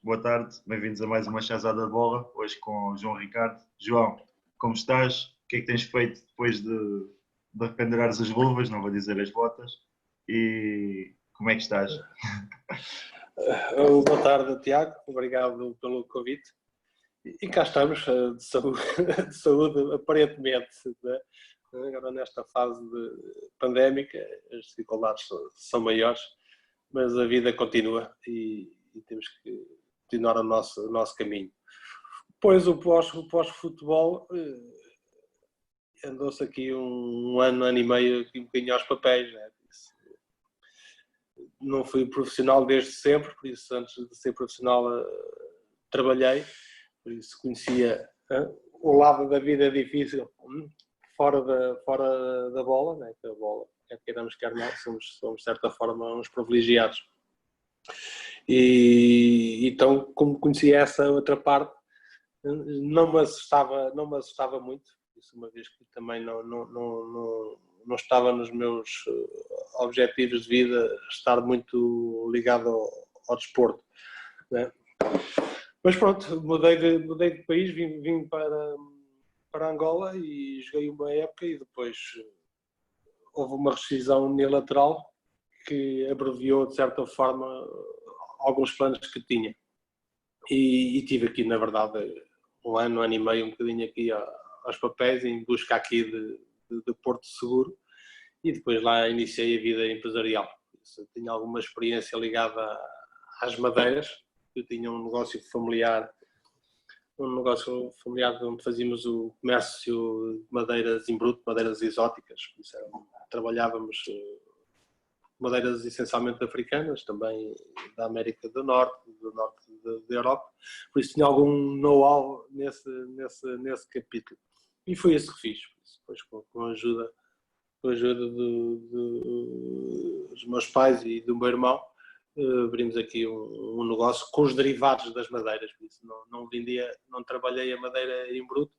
boa tarde, bem-vindos a mais uma Chazada de Bola, hoje com o João Ricardo. João, como estás? O que é que tens feito depois de rependurares as luvas, não vou dizer as botas, e como é que estás? Boa tarde, Tiago, obrigado pelo convite. E cá estamos, de saúde, de saúde aparentemente, né? Agora nesta fase pandémica as dificuldades são maiores, mas a vida continua e temos que continuar o nosso caminho. Pois o pós-futebol andou-se aqui um ano e meio aqui um bocadinho aos papéis, né? Não fui profissional desde sempre, por isso antes de ser profissional trabalhei, por isso conhecia o lado da vida difícil fora da bola, né? Que a bola, quer queiramos, quer não, somos de certa forma uns privilegiados. E então, como conhecia essa outra parte, não me assustava muito, isso uma vez que também não estava nos meus objetivos de vida estar muito ligado ao desporto, né? Mas pronto, mudei de país, vim para Angola e joguei uma época e depois houve uma rescisão unilateral que abreviou de certa forma alguns planos que tinha. E tive aqui, na verdade, um ano e meio, um bocadinho aqui aos papéis, em busca aqui de Porto Seguro, e depois lá iniciei a vida empresarial. Eu tinha alguma experiência ligada às madeiras, eu tinha um negócio familiar onde fazíamos o comércio de madeiras em bruto, madeiras exóticas, trabalhávamos madeiras essencialmente africanas, também da América do Norte da Europa, por isso tinha algum know-how nesse capítulo. E foi isso que fiz, depois com a ajuda dos meus pais e do meu irmão, abrimos aqui um negócio com os derivados das madeiras, por isso não trabalhei a madeira em bruto,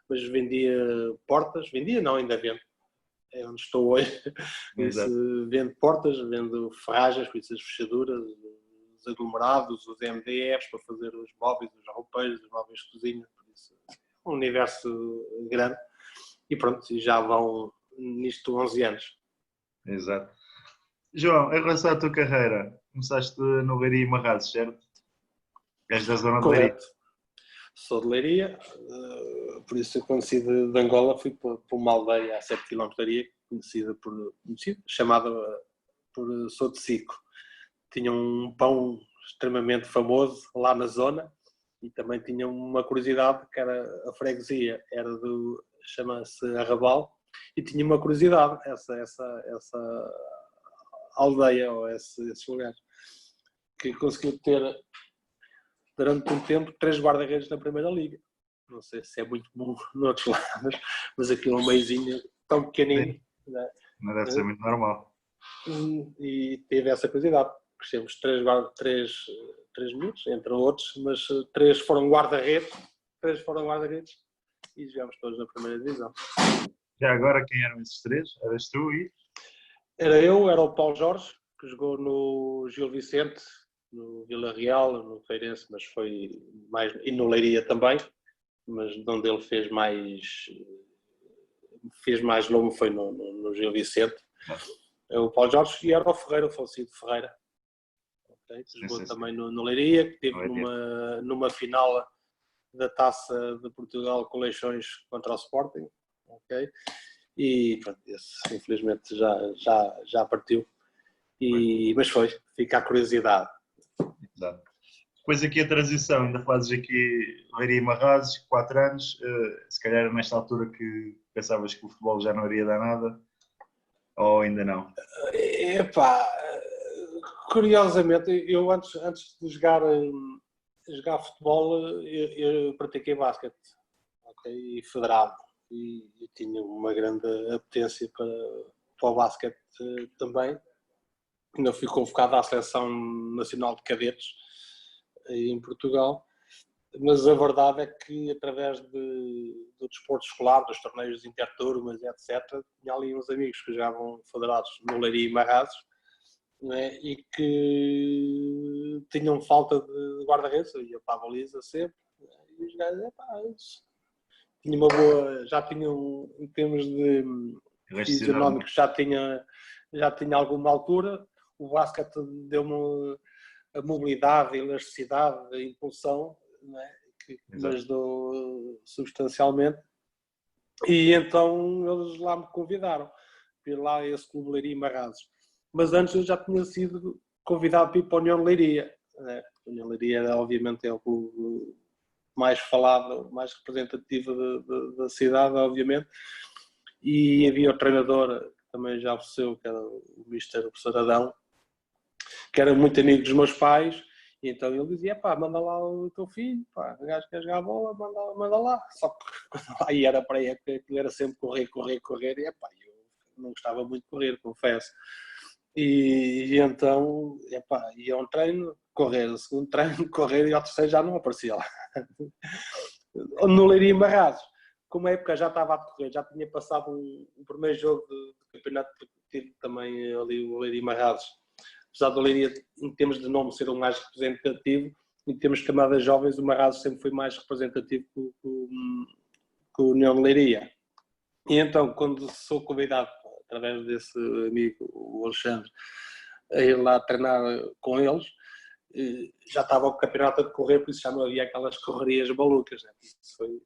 mas vendia portas, ainda vendo. É onde estou hoje, vendo portas, vendo ferragens, por isso as fechaduras, os aglomerados, os MDFs para fazer os móveis, os roupeiros, os móveis de cozinha, por isso é um universo grande e pronto, já vão nisto 11 anos. Exato. João, em relação à tua carreira, começaste no Leiria e Marrazes, certo? És da zona de Leiria? Correto. Sou de Leiria, por isso eu conheci de Angola, fui para uma aldeia a 7 km de Leiria, chamada por Sotecico. Tinha um pão extremamente famoso lá na zona e também tinha uma curiosidade que era a freguesia, chama-se Arrabal, e tinha uma curiosidade, essa aldeia ou esses lugares, que conseguiu ter durante um tempo 3 guarda-redes na Primeira Liga. Não sei se é muito bom noutros lados, mas aquilo é um meizinho tão pequenino. Né? Não deve ser muito normal. E teve essa curiosidade. Crescemos 3 miúdos, entre outros, mas 3 foram guarda-redes e jogamos todos na primeira divisão. Já agora, quem eram esses 3? Eras tu e? Era o Paulo Jorge, que jogou no Gil Vicente, no Vila Real, no Feirense, mas foi mais, e no Leiria também, mas onde ele fez mais longo foi no Gil Vicente. O Paulo Jorge e era o Ferreira, o falecido Ferreira. Okay? Jogou também no Leiria, que teve numa final da Taça de Portugal com Leixões contra o Sporting. Okay? E pronto, esse infelizmente já partiu. Mas fica a curiosidade. Exato. Depois aqui a transição, ainda fazes aqui Leiria e Marrazes, 4 anos, se calhar nesta altura que pensavas que o futebol já não iria dar nada, ou ainda não? Epá, curiosamente, eu antes de jogar futebol, eu pratiquei basquete, okay? E federado, e tinha uma grande apetência para o basquete também. Ainda fui convocado à Seleção Nacional de Cadetes em Portugal, mas a verdade é que através do desporto escolar, dos torneios interturmas, etc., tinha ali uns amigos que jogavam federados no Leiria e Marrazes, né, e que tinham falta de guarda-redes, eu ia para a baliza sempre, e os gajos, tinha uma boa, já tinha em termos de fisionómicos, já tinha alguma altura, o basquete deu-me a mobilidade, a elasticidade, a impulsão, não é? Que me ajudou substancialmente, e então eles lá me convidaram para ir lá a esse clube Leiria e Marrazes. Mas antes eu já tinha sido convidado para ir para a União de Leiria. Né? A União de Leiria, obviamente, é o clube mais falado, mais representativo da cidade, obviamente. E havia o treinador, que também já faleceu, que era o Mister, o professor Adão, que era muito amigo dos meus pais. E então ele dizia, manda lá o teu filho, o gajo quer jogar a bola, manda lá. Só que quando lá ia para aí, aquilo era sempre correr, e eu não gostava muito de correr, confesso. E então, ia a um treino, correr, o segundo treino, correr, e ao terceiro já não aparecia lá. No Leiria Marrazes, como a época já estava a decorrer, já tinha passado o primeiro jogo de campeonato, tive também ali o Leiria Marrazes. Apesar do Leiria, em termos de nome, ser o mais representativo, em termos de camadas jovens, o Marrazes sempre foi mais representativo que o União de Leiria. E então, quando sou convidado, através desse amigo, o Alexandre, a ir lá treinar com eles, já estava o campeonato a decorrer, por isso já não havia aquelas correrias malucas. Né?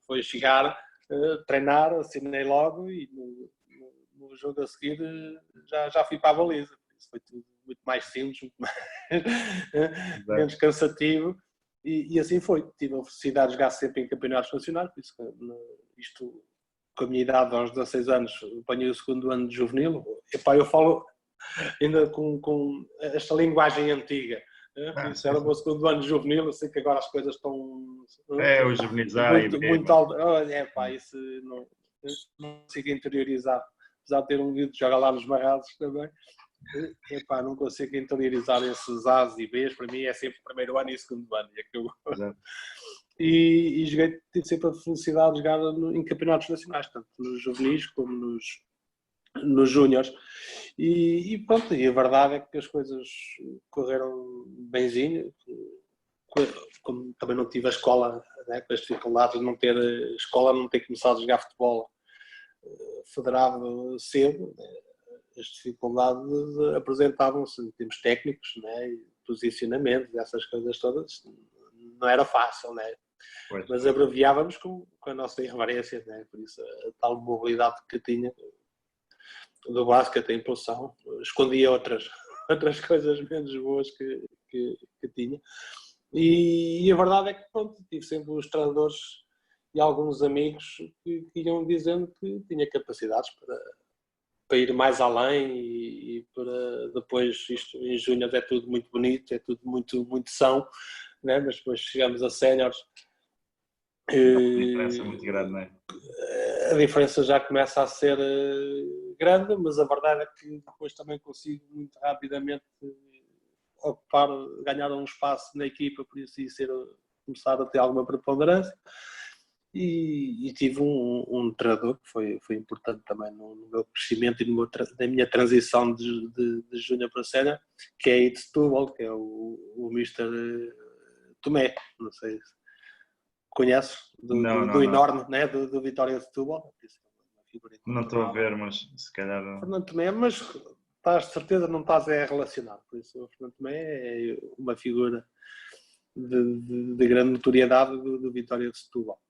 Foi chegar, treinar, assinei logo e no jogo a seguir já fui para a baliza. Isso foi tudo muito mais simples, muito mais, menos cansativo, e assim foi. Tive a felicidade de jogar sempre em campeonatos nacionais, por isso isto, com a minha idade, aos 16 anos, apanhei o segundo ano de juvenil. Eu falo ainda com esta linguagem antiga. Isso era o meu segundo ano de juvenil, eu sei que agora as coisas estão o juvenilizar muito alto. Isso não consigo interiorizar. Apesar de ter um vídeo de jogar lá nos Marrazes também, não consigo interiorizar esses A's e B's. Para mim é sempre o primeiro ano e o segundo ano. E tive sempre a felicidade de jogar em campeonatos nacionais, tanto nos juvenis como nos júniores. E pronto, e a verdade é que as coisas correram benzinho. Como também não tive a escola, né, com as dificuldades de não ter escola, não ter começado a jogar futebol federado cedo, né, as dificuldades apresentavam-se em termos técnicos, né, posicionamentos, essas coisas todas. Não era fácil, né? Mas abreviávamos com a nossa irreverência, né? Por isso a tal mobilidade que tinha do basquete, a impulsão, escondia outras coisas menos boas que tinha. E a verdade é que, pronto, tive sempre os treinadores e alguns amigos que iam dizendo que tinha capacidades para ir mais além e para depois, isto em junho é tudo muito bonito, é tudo muito, muito são, né? Mas depois chegamos a séniores. A diferença é muito grande, não é? A diferença já começa a ser grande, mas a verdade é que depois também consigo muito rapidamente ganhar um espaço na equipa, por isso começar a ter alguma preponderância. E tive um treinador que foi importante também no meu crescimento e na minha transição de júnior para sénior, que é de Setúbal, que é o Mister Tomé, não sei se conheces, do enorme, né? do Vitória de Setúbal. Não estou a ver, mas se calhar... Fernando Tomé, mas estás de certeza não estás a relacionar, por isso o Fernando Tomé é uma figura de grande notoriedade do Vitória de Setúbal.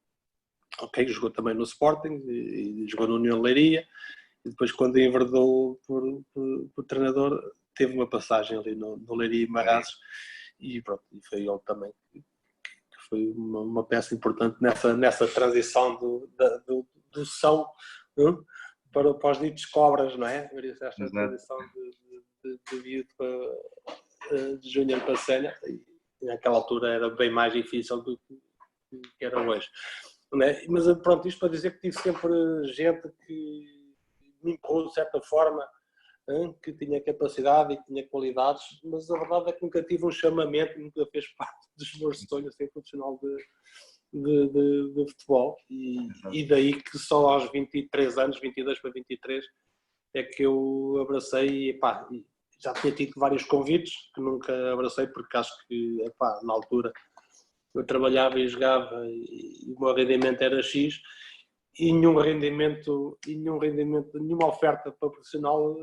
Ok, jogou também no Sporting e jogou no União de Leiria, e depois quando enverdou por treinador teve uma passagem ali no Leiria e Marrazes, e pronto, e foi ele também que foi uma peça importante nessa transição do São para os ditos cobras, não é? Esta transição de júnior para sénior, e naquela altura era bem mais difícil do que era hoje. É? Mas pronto, isto para dizer que tive sempre gente que me empurrou de certa forma, que tinha capacidade e tinha qualidades, mas a verdade é que nunca tive um chamamento, nunca fez parte dos meus sonhos ser profissional de futebol, e daí que só aos 23 anos, 22 para 23, é que eu abracei e já tinha tido vários convites que nunca abracei porque acho que na altura eu trabalhava e jogava e o meu rendimento era X, e nenhuma oferta para profissional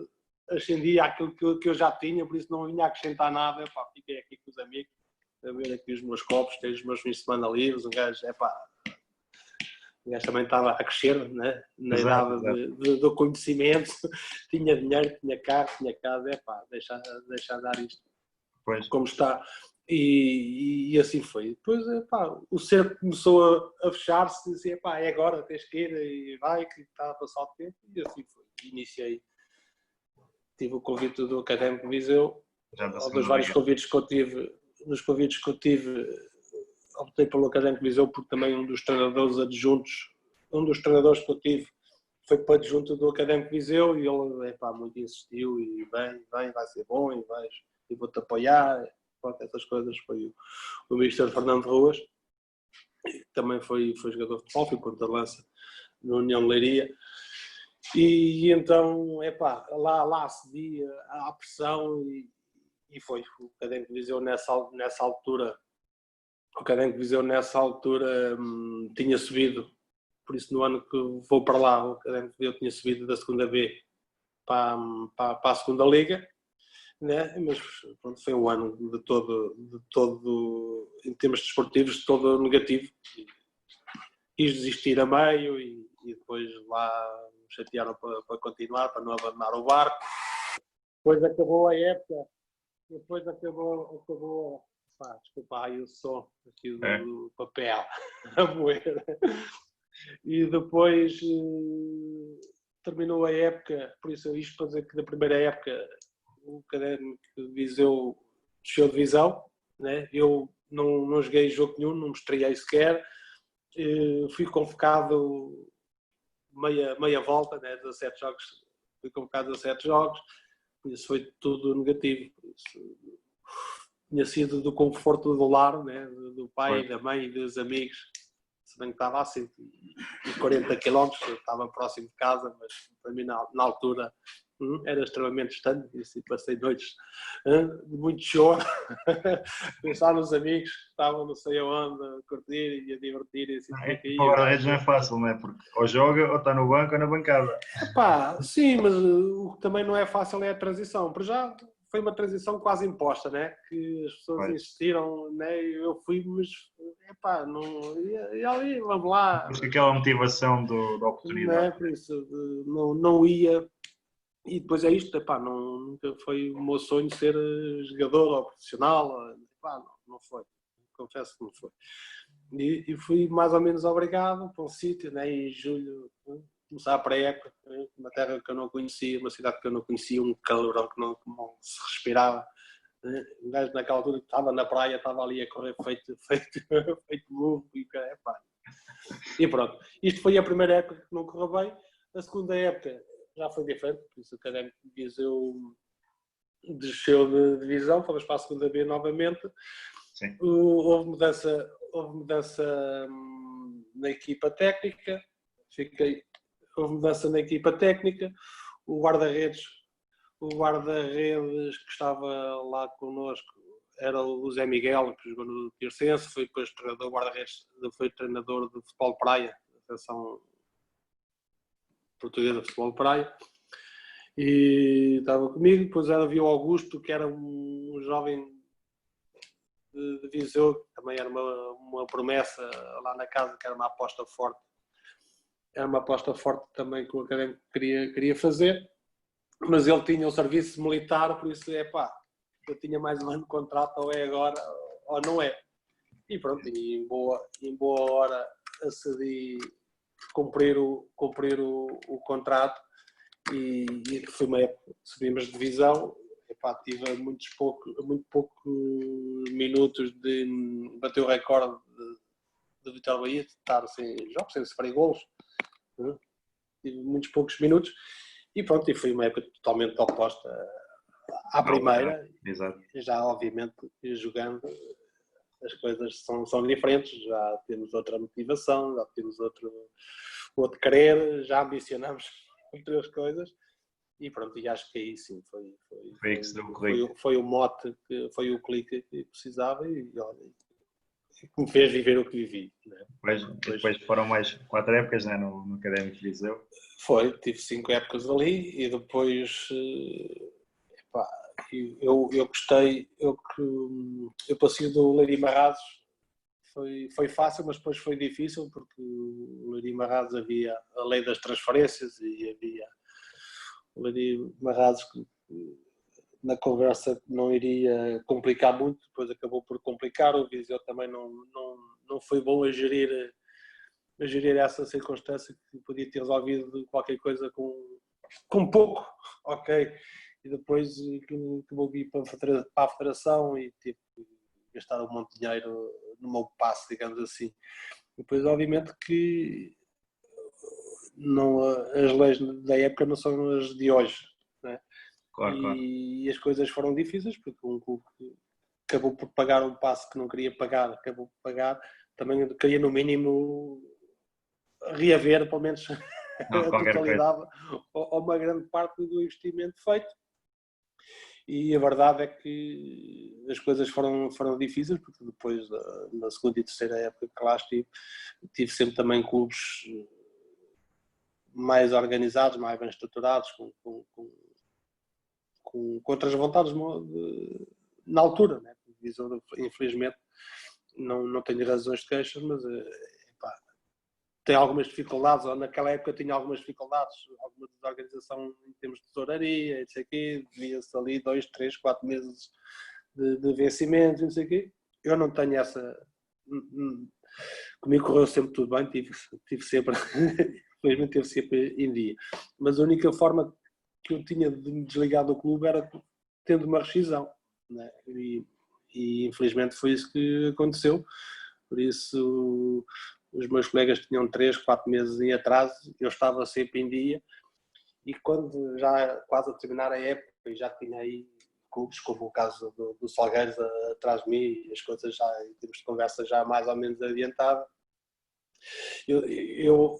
ascendia àquilo que eu já tinha, por isso não vinha acrescentar nada. Epá, fiquei aqui com os amigos, a ver aqui os meus copos, tenho os meus fins de semana livres, o gajo também estava a crescer, né? Na idade do conhecimento, tinha dinheiro, tinha carro, tinha casa, deixa andar isto como está. E assim foi. Depois o cerco começou a fechar-se, dizia, é agora, tens que ir, e vai, que está a passar o tempo, e assim foi. Iniciei, tive o convite do Académico de Viseu, dos vários convites que eu tive, nos convites que eu tive, optei pelo Académico de Viseu, porque também um dos treinadores adjuntos, um dos treinadores que eu tive, foi para adjunto do Académico de Viseu, e ele muito insistiu, e vem, vai ser bom, e vou-te apoiar. Essas coisas. Foi o Mister Fernando Ruas, que também foi jogador de futebol, foi ponta-lança na União de Leiria, e então lá cedi à pressão, e foi o Académico de Viseu nessa altura. O Académico de Viseu nessa altura tinha subido, por isso no ano que vou para lá, o Académico de Viseu tinha subido da segunda B para a segunda Liga. Né? Mas pronto, foi um ano de todo, em termos desportivos, de todo negativo. Quis desistir a meio e depois lá me chatearam para continuar, para não abandonar o barco. Depois acabou a época, desculpa aí o som aqui do papel a moer. E depois terminou a época, por isso isto para dizer que da primeira época o Académico de Viseu desceu de divisão, né? Eu não joguei jogo nenhum, não me estreiei sequer, fui convocado meia volta, né? 17 jogos, fui convocado a 17 jogos, isso foi tudo negativo. Isso tinha sido do conforto do lar, né? Do pai, da mãe e dos amigos, se bem que estava a 140 km, eu estava próximo de casa, mas para mim na altura era extremamente distante, e passei noites de muito choro, pensar nos amigos que estavam não sei aonde a curtir e a divertir. E assim, para o guarda-redes não é fácil, não é? Porque ou joga, ou está no banco, ou na bancada. Sim, mas o que também não é fácil é a transição. Por já foi uma transição quase imposta, né? Que as pessoas insistiram, né? Eu fui, mas não, e ali, vamos lá. Acho que aquela motivação da oportunidade. Não é, por isso, não ia. E depois é isto, nunca foi o meu sonho ser jogador ou profissional, não foi, confesso que não foi. E fui mais ou menos obrigado para um sítio, né, em julho, começar a pré-época, uma terra que eu não conhecia, uma cidade que eu não conhecia, um calorão que não se respirava. Um gajo naquela altura que estava na praia, estava ali a correr feito burro, e pronto. Isto foi a primeira época que não correu bem. A segunda época já foi diferente, por isso o Académico de Viseu desceu de divisão, fomos para a segunda B novamente. Sim. Houve mudança na equipa técnica, houve mudança na equipa técnica, o guarda-redes que estava lá connosco era o Zé Miguel, que jogou no Tirsense, foi depois treinador guarda-redes, foi treinador de futebol de praia, da seleção portuguesa de futebol de praia, e estava comigo. Depois havia o Augusto, que era um jovem de Viseu, que também era uma promessa lá na casa, que era uma aposta forte. Era uma aposta forte também que o Académico queria fazer, mas ele tinha o serviço militar, por isso eu tinha mais um ano de contrato, ou é agora ou não é. E pronto, e em boa hora acedi cumprir o contrato, e foi uma época, subimos de divisão. Tive muito poucos minutos de bater o recorde de Vitória Bahia, de estar sem jogos, sem sofrer golos. Tive muitos poucos minutos e pronto, e foi uma época totalmente oposta à primeira. Exato. Já obviamente jogando as coisas são diferentes, já temos outra motivação, já temos outro querer, já ambicionamos outras coisas. E pronto, e acho que aí sim foi o mote, foi o clique que precisava, e olha, que me fez viver o que vivi. Né? Depois foram mais 4 épocas, né, no Académico de Viseu. Tive 5 épocas ali e depois epá, eu gostei, eu passei do Leiria Marrados, foi fácil, mas depois foi difícil porque o Leiria Marrados havia a lei das transferências e havia o Leiria Marrados que na conversa não iria complicar muito, depois acabou por complicar, o Viseu também não foi bom a gerir essa circunstância que podia ter resolvido qualquer coisa com pouco, ok? E depois que vou vir para a federação e tive que gastar um monte de dinheiro no meu passe, digamos assim. Depois, obviamente, que as leis da época não são as de hoje, né? Claro. E as coisas foram difíceis, porque um clube que acabou por pagar um passe que não queria pagar, acabou por pagar, também queria no mínimo reaver, pelo menos, a totalidade ou uma grande parte do investimento feito. E a verdade é que as coisas foram difíceis, porque depois, na segunda e terceira época que lá tive sempre também clubes mais organizados, mais bem estruturados, com outras vontades na altura, né? Infelizmente não tenho razões de queixas, mas tem algumas dificuldades, ou naquela época tinha algumas dificuldades, alguma desorganização em termos de tesouraria, não sei o quê, devia-se ali 2, 3, 4 meses de vencimento, não sei o quê. Eu não tenho essa... Comigo correu sempre tudo bem, tive sempre, infelizmente teve sempre em dia. Mas a única forma que eu tinha de me desligar do clube era tendo uma rescisão, né? E infelizmente foi isso que aconteceu. Por isso os meus colegas tinham 3, 4 meses em atraso, eu estava sempre em dia, e quando já quase a terminar a época, e já tinha aí clubes, como o caso do Salgueiros atrás de mim, as coisas já em termos de conversa já mais ou menos adiantada, eu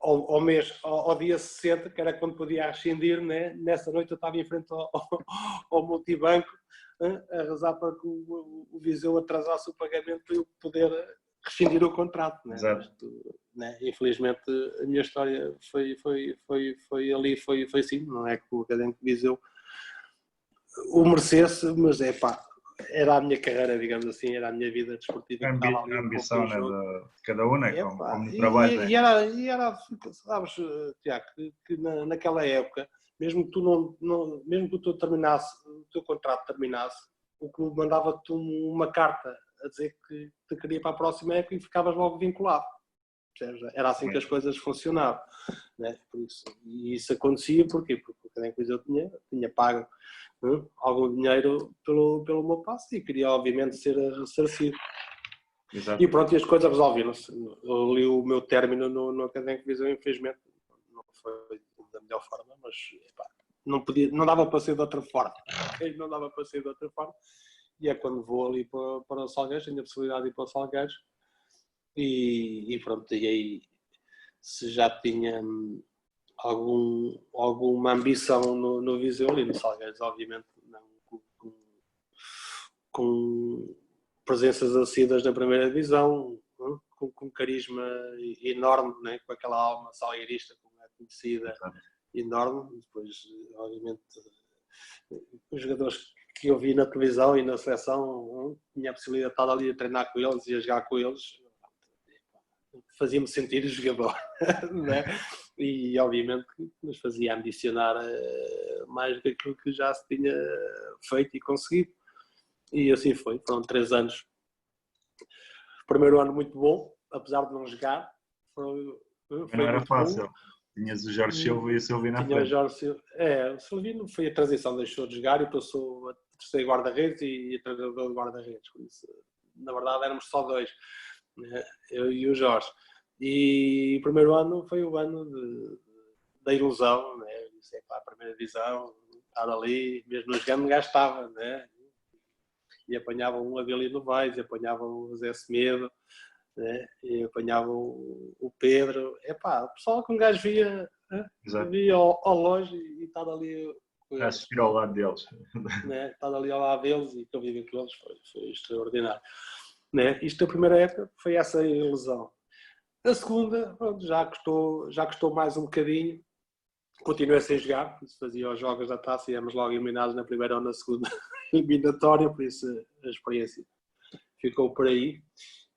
ao dia 60, que era quando podia rescindir, né? Nessa noite eu estava em frente ao multibanco, a rezar para que o Viseu atrasasse o pagamento para eu poder rescindir o contrato. Né? Né? Infelizmente a minha história foi ali, foi assim, não é que o Académico de Viseu o merecesse, mas era a minha carreira, digamos assim, era a minha vida desportiva. A ambição, né, de cada um, né, como no trabalho. E era, sabes, Tiago, que naquela época, mesmo que mesmo que o teu contrato terminasse, o clube mandava-te uma carta a dizer que te queria para a próxima época e ficavas logo vinculado. Era assim que as coisas funcionavam. Né? E isso acontecia porquê? Porque o Académico de Viseu tinha pago algum dinheiro pelo meu passe e queria obviamente ser ressarcido. Exato. E pronto, e as coisas resolveram-se. Eu li o meu término no Académico de Viseu, infelizmente não foi da melhor forma, mas não dava para ser de outra forma. Não dava para ser de outra forma. E é quando vou ali para o Salgueiros, tenho a possibilidade de ir para o Salgueiros, e pronto, e aí se já tinha alguma ambição no Viseu e no Salgueiros, obviamente não com presenças assíduas na primeira divisão, com carisma enorme, né? Com aquela alma salgueirista como é conhecida, enorme. Depois, obviamente, os jogadores que eu vi na televisão e na seleção, tinha a possibilidade de estar ali a treinar com eles e a jogar com eles, fazia-me sentir jogador, né? E obviamente nos fazia ambicionar mais do que aquilo que já se tinha feito e conseguido. E assim foi, foram 3 anos. Primeiro ano muito bom, apesar de não jogar. Não era fácil. Bom. Tinhas o Jorge Silva e o Silvino na frente. O Silvino foi a transição, deixou de jogar e passou a terceiro guarda-redes e a treinador de guarda-redes. Por isso, na verdade, éramos só 2, né? Eu e o Jorge. E o primeiro ano foi o ano da ilusão, né? Disse, a primeira divisão, estar ali, mesmo no jogando, gastava, né? E apanhavam um Avelino Novaes, e apanhavam o Zé Semedo, né? E apanhavam o Pedro. O pessoal que um gajo via ao longe e estava ali a assistir ao lado deles. Né? Estava ali ao lado deles e conviver com eles foi extraordinário. né? Isto da primeira época foi essa ilusão. A segunda, pronto, já custou mais um bocadinho. Continuei sem jogar, por isso fazia os jogos da taça e íamos logo eliminados na primeira ou na segunda eliminatória, por isso a experiência ficou por aí.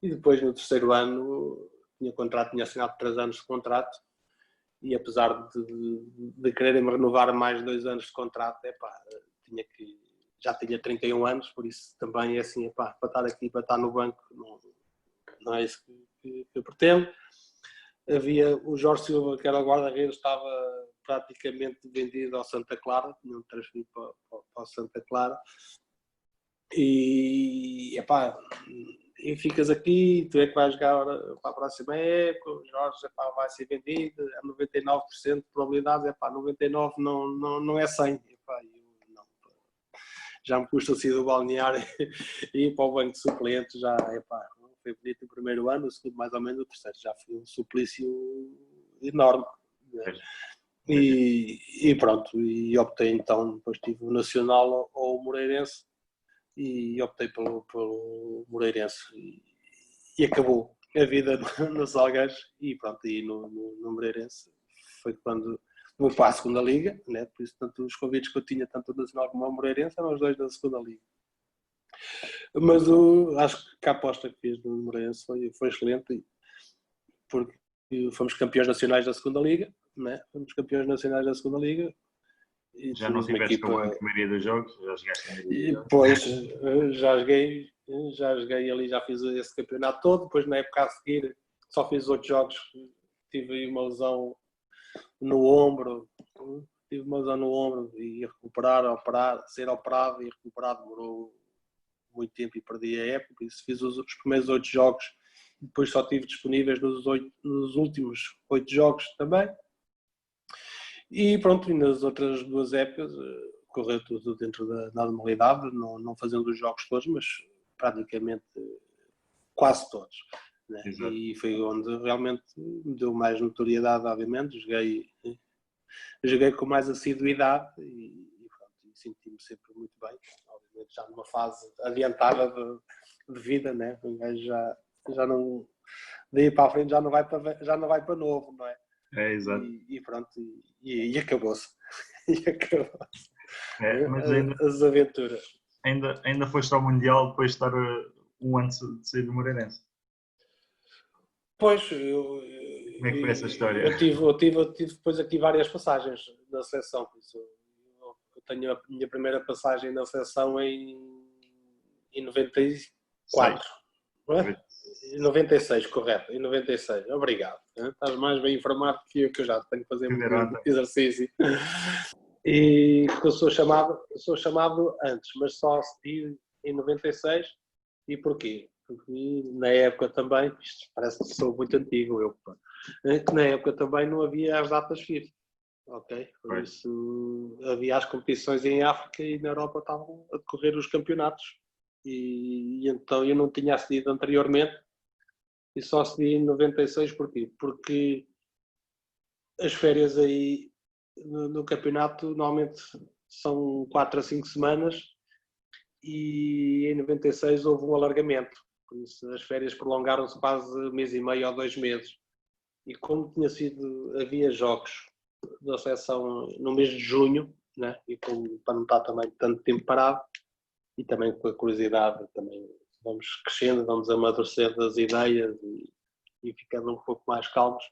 E depois no terceiro ano tinha assinado 3 anos de contrato e apesar de quererem-me renovar mais 2 anos de contrato, já tinha 31 anos, por isso também é assim, para estar aqui, para estar no banco, não é isso que eu pretendo. Havia o Jorge Silva, que era o guarda-redes, estava praticamente vendido ao Santa Clara, tinham transferido para o Santa Clara. E ficas aqui, tu é que vais jogar para a próxima época, o Jorge vai ser vendido, é 99% de probabilidades, 99% não é 100%. Já me custa sair do balneário e ir para o banco de suplentes, já foi bonito o primeiro ano, o segundo mais ou menos, o terceiro já foi um suplício enorme. Né? E pronto, e optei então, depois tive o Nacional ou o Moreirense, e optei pelo Moreirense e acabou a vida nos Salgueiros e pronto, e no Moreirense foi quando vou para a segunda liga, né? Por isso tanto os convites que eu tinha, tanto o Nacional como o Moreirense, eram os dois da segunda liga. Mas acho que a aposta que fiz no Moreirense foi excelente, porque fomos campeões nacionais da segunda liga, né? Fomos campeões nacionais da segunda liga. E já não tiveste como a maioria dos jogos? Já jogaste a maioria dos jogos? Pois, já joguei ali, já fiz esse campeonato todo. Depois, na época a seguir, só fiz 8 jogos. Tive aí uma lesão no ombro. Tive uma lesão no ombro e operar, ser operado e recuperar demorou muito tempo e perdi a época. Por isso fiz os primeiros 8 jogos. Depois só tive disponíveis nos últimos 8 jogos também. E pronto, e nas outras 2 épocas correu tudo dentro da normalidade, não fazendo os jogos todos, mas praticamente quase todos. Né? E foi onde realmente me deu mais notoriedade, obviamente. Joguei com mais assiduidade e senti-me sempre muito bem. Obviamente já numa fase adiantada de vida, né? O gajo já não... Daí para a frente já não vai para novo, não é? É, exato. E pronto, e acabou-se. E acabou-se. Mas as aventuras. Ainda foste ao Mundial depois de estar um ano de sair do Moreirense? Pois, como é que foi essa história? Eu tive depois aqui várias passagens na seleção. Eu tenho a minha primeira passagem na seleção em 94. Não é? 96, correto, em 96. Obrigado. Estás mais bem informado que eu já tenho que fazer muito exercício. E eu sou chamado antes, mas só assisti em 96. E porquê? Porque na época também, isto parece que sou muito antigo, que na época também não havia as datas FIFA. Ok? Por isso havia as competições em África e na Europa estavam a decorrer os campeonatos. E então eu não tinha acedido anteriormente e só acedi em 96. Porquê? Porque as férias aí no campeonato normalmente são 4 a 5 semanas e em 96 houve um alargamento. Por isso as férias prolongaram-se quase 1 mês e meio ou 2 meses. E como havia jogos da seleção no mês de junho, né? E para não estar também tanto tempo parado, e também com a curiosidade, também vamos crescendo, vamos amadurecendo as ideias e ficando um pouco mais calmos.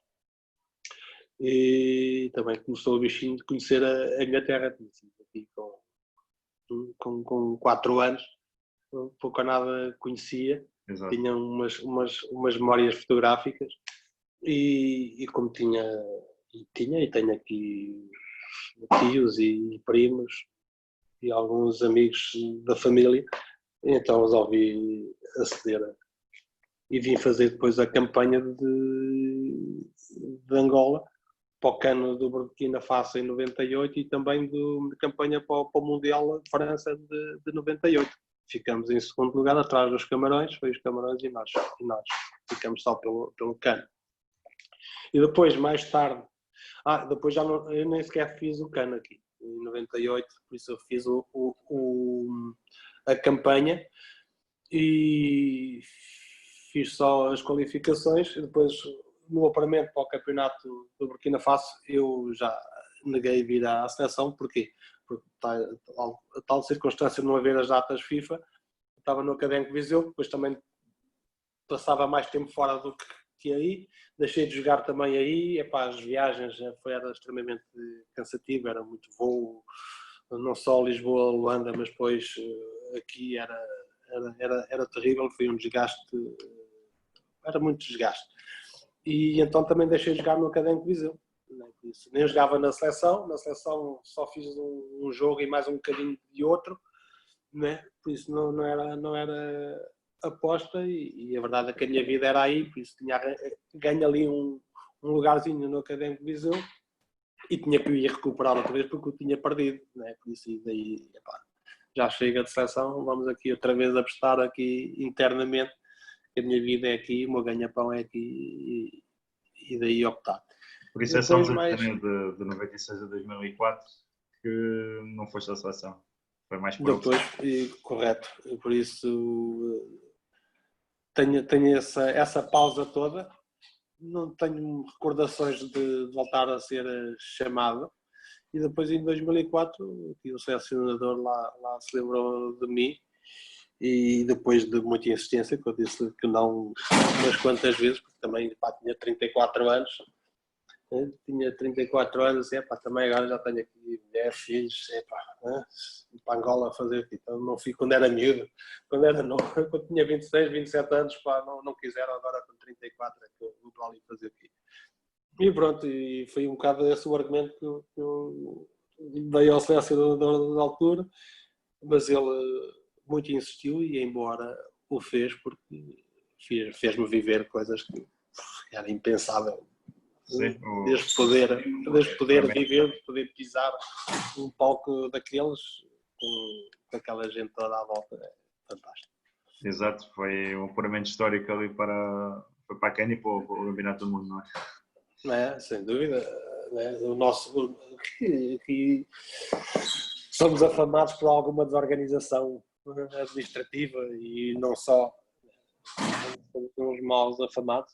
E também começou o bichinho de conhecer a Inglaterra, aqui com 4 anos, pouco ou nada conhecia. Exato. Tinha umas memórias fotográficas e como tinha e tenho aqui tios e primos e alguns amigos da família, então resolvi aceder e vim fazer depois a campanha de Angola para o Cano do Burkina Faso em 98 e também de campanha para o Mundial de França de 98. Ficamos em segundo lugar atrás dos Camarões, foi os Camarões e nós ficamos só pelo Cano. E depois, mais tarde, depois eu nem sequer fiz o Cano aqui, em 98, por isso eu fiz a campanha e fiz só as qualificações e depois no apuramento para o campeonato do Burkina Faso eu já neguei vir à seleção. Porquê? Porque a tal circunstância de não haver as datas FIFA, estava no Académico Viseu, depois também passava mais tempo fora do que aí, deixei de jogar também aí. Epá, as viagens era extremamente cansativo, era muito voo, não só Lisboa, Luanda, mas depois aqui era terrível, foi um desgaste, era muito desgaste. E então também deixei de jogar no Académico Viseu. Nem jogava na seleção só fiz um jogo e mais um bocadinho de outro, né? Por isso não era aposta e a verdade é que a minha vida era aí, por isso tinha ganho ali um lugarzinho no Académico Viseu e tinha que ir recuperar outra vez porque eu tinha perdido, né? Por isso daí, epá, já chega de seleção, vamos aqui outra vez apostar aqui internamente, que a minha vida é aqui, o meu ganha-pão é aqui e daí optar. Por isso é só um torneio de 96 a 2004 que não foste à seleção. Foi mais por depois, correto. Por isso tenho essa pausa toda. Não tenho recordações de voltar a ser chamado. E depois em 2004 o selecionador lá se lembrou de mim. E depois de muita insistência, que eu disse que não umas quantas vezes, porque também tinha 34 anos. Tinha 34 anos, também agora já tenho aqui mulher, filhos, para Angola fazer, então não fico quando era miúdo, quando tinha 26, 27 anos, não quiseram, agora com 34 é que eu vou para ali fazer aqui. E pronto, e foi um bocado esse o argumento que eu dei ao selecionador da altura, mas ele muito insistiu e embora o fez, porque fez-me viver coisas que era impensável. Sim, desde poder viver, poder pisar um palco daqueles com aquela gente toda à volta, é fantástico. Exato, foi um apuramento histórico ali para a Quênia e para o Campeonato do Mundo, não é? Não é? Sem dúvida. É? O nosso, que somos afamados por alguma desorganização administrativa e não só, somos uns maus afamados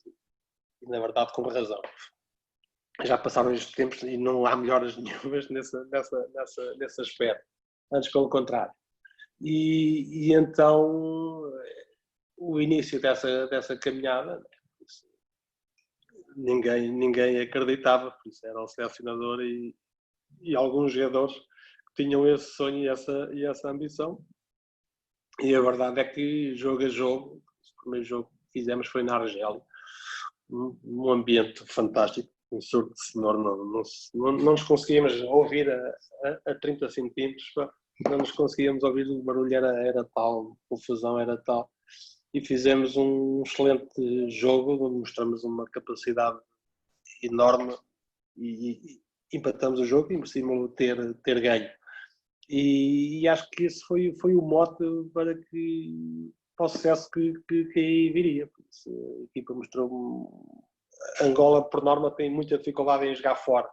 e na verdade com razão. Já passaram estes tempos e não há melhoras nenhumas nesse aspecto. Antes, pelo contrário. E então, o início dessa caminhada, ninguém acreditava, por isso era o selecionador e alguns jogadores que tinham esse sonho e essa ambição. E a verdade é que, jogo a jogo, o primeiro jogo que fizemos foi na Argélia, um ambiente fantástico. Um surto de cenoura, não nos conseguíamos ouvir a 30 centímetros, não nos conseguíamos ouvir, o barulho era tal, a confusão era tal, e fizemos um excelente jogo, onde mostramos uma capacidade enorme e empatamos o jogo e merecíamos ter ganho. E acho que esse foi o mote para o sucesso que aí viria. A equipa mostrou. Angola, por norma, tem muita dificuldade em jogar fora.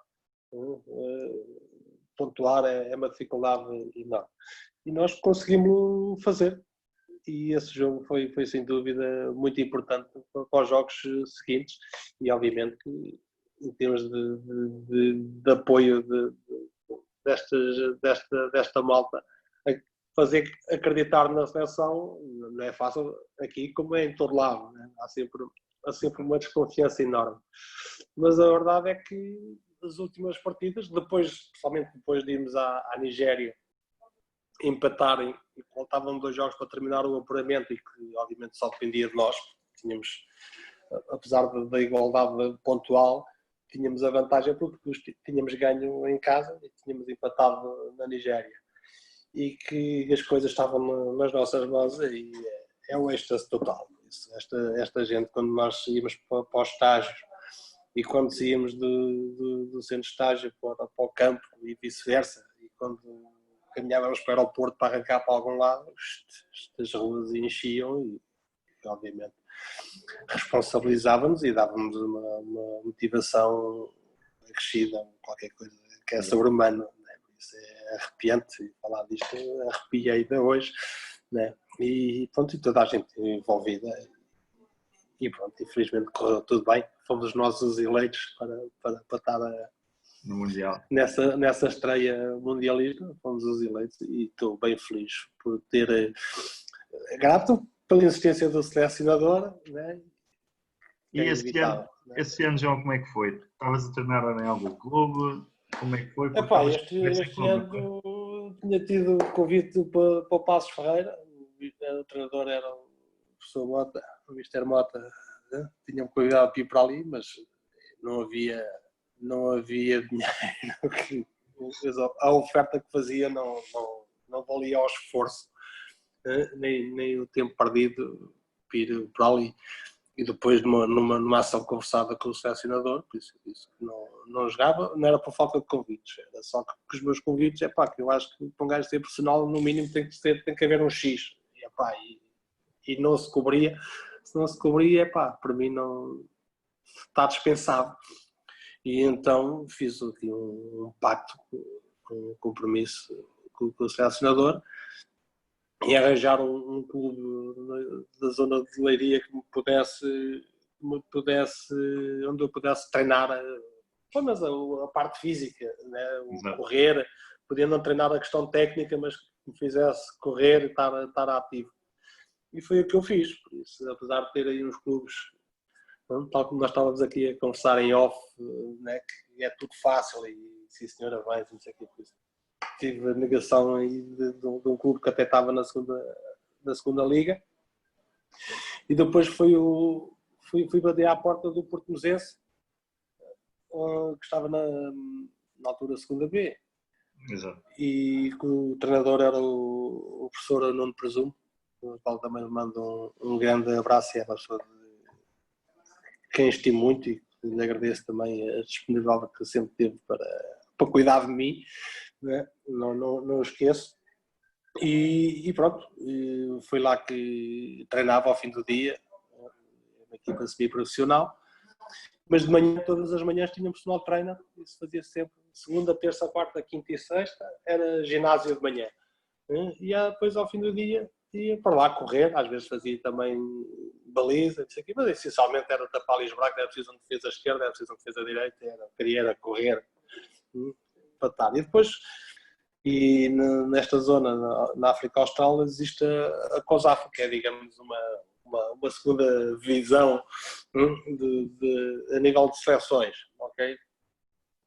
Pontuar é uma dificuldade enorme. E nós conseguimos fazer. E esse jogo foi sem dúvida muito importante para os jogos seguintes. E obviamente que em termos de apoio desta malta, fazer acreditar na seleção não é fácil aqui como é em todo lado, né? Há sempre uma desconfiança enorme, mas a verdade é que as últimas partidas, especialmente depois de irmos à Nigéria empatarem e faltavam 2 jogos para terminar o apuramento e que obviamente só dependia de nós, tínhamos, apesar da igualdade pontual, tínhamos a vantagem porque tínhamos ganho em casa e tínhamos empatado na Nigéria e que as coisas estavam nas nossas mãos e é um êxtase total. Esta gente, quando nós íamos para os estágios e quando saíamos do centro de estágio para o campo e vice-versa, e quando caminhávamos para o aeroporto para arrancar para algum lado, as ruas enchiam e obviamente responsabilizávamos e dávamos uma motivação acrescida, qualquer coisa que é sobre-humano, né? Isso é arrepiante, falar disto arrepia ainda hoje, né? E pronto, e toda a gente envolvida E pronto, infelizmente correu tudo bem. Fomos nós os eleitos para estar no Mundial. Nessa estreia mundialista, fomos os eleitos e estou bem feliz por ter, grato pela insistência do selecionador, né? E esse ano, João, como é que foi? Estavas a treinar em algum clube? Como é que foi? Este ano tinha tido convite para o Passos Ferreira, o treinador era o professor Mota, o Mister Mota, né? Tinha-me convidado para ir para ali, mas não havia dinheiro. A oferta que fazia não valia ao esforço, nem o tempo perdido para ir para ali. E depois, numa ação conversada com o selecionador, por isso disse que não jogava, não era por falta de convites, era só que os meus convites, que eu acho que para um gajo ser profissional, no mínimo tem que haver um X, e não se cobria. Se não se cobria, para mim não está dispensado. E então fiz aqui um pacto, um compromisso com o selecionador, e arranjar um clube da zona de Leiria que onde eu pudesse treinar mas a parte física, né? Correr, podia não treinar a questão técnica, mas que me fizesse correr e estar ativo. E foi o que eu fiz, por isso, apesar de ter aí uns clubes, tal como nós estávamos aqui a conversar em off, né? Que é tudo fácil e sim senhora vai, não sei o que, por isso. Tive a negação aí de um clube que até estava na segunda liga, e depois fui bater à porta do Portimonense, que estava na altura segunda B. Exato. E que o treinador era o professor Nuno Presumo, o qual também lhe mando um grande abraço, e é uma pessoa de quem estimo muito e lhe agradeço também a disponibilidade que sempre teve para cuidar de mim. Não esqueço. E pronto, foi lá que treinava ao fim do dia, uma equipa semi-profissional, mas de manhã, todas as manhãs tínhamos personal trainer, isso fazia sempre, segunda, terça, quarta, quinta e sexta, era ginásio de manhã. E depois ao fim do dia ia para lá correr, às vezes fazia também baliza, não sei o quê, mas essencialmente era tapar ali os buracos, era preciso um defesa esquerda, era preciso um defesa direita, queria correr para estar. E depois, nesta zona, na África Austral, existe a COSAF, que é, digamos, uma segunda visão a nível de seleções, ok?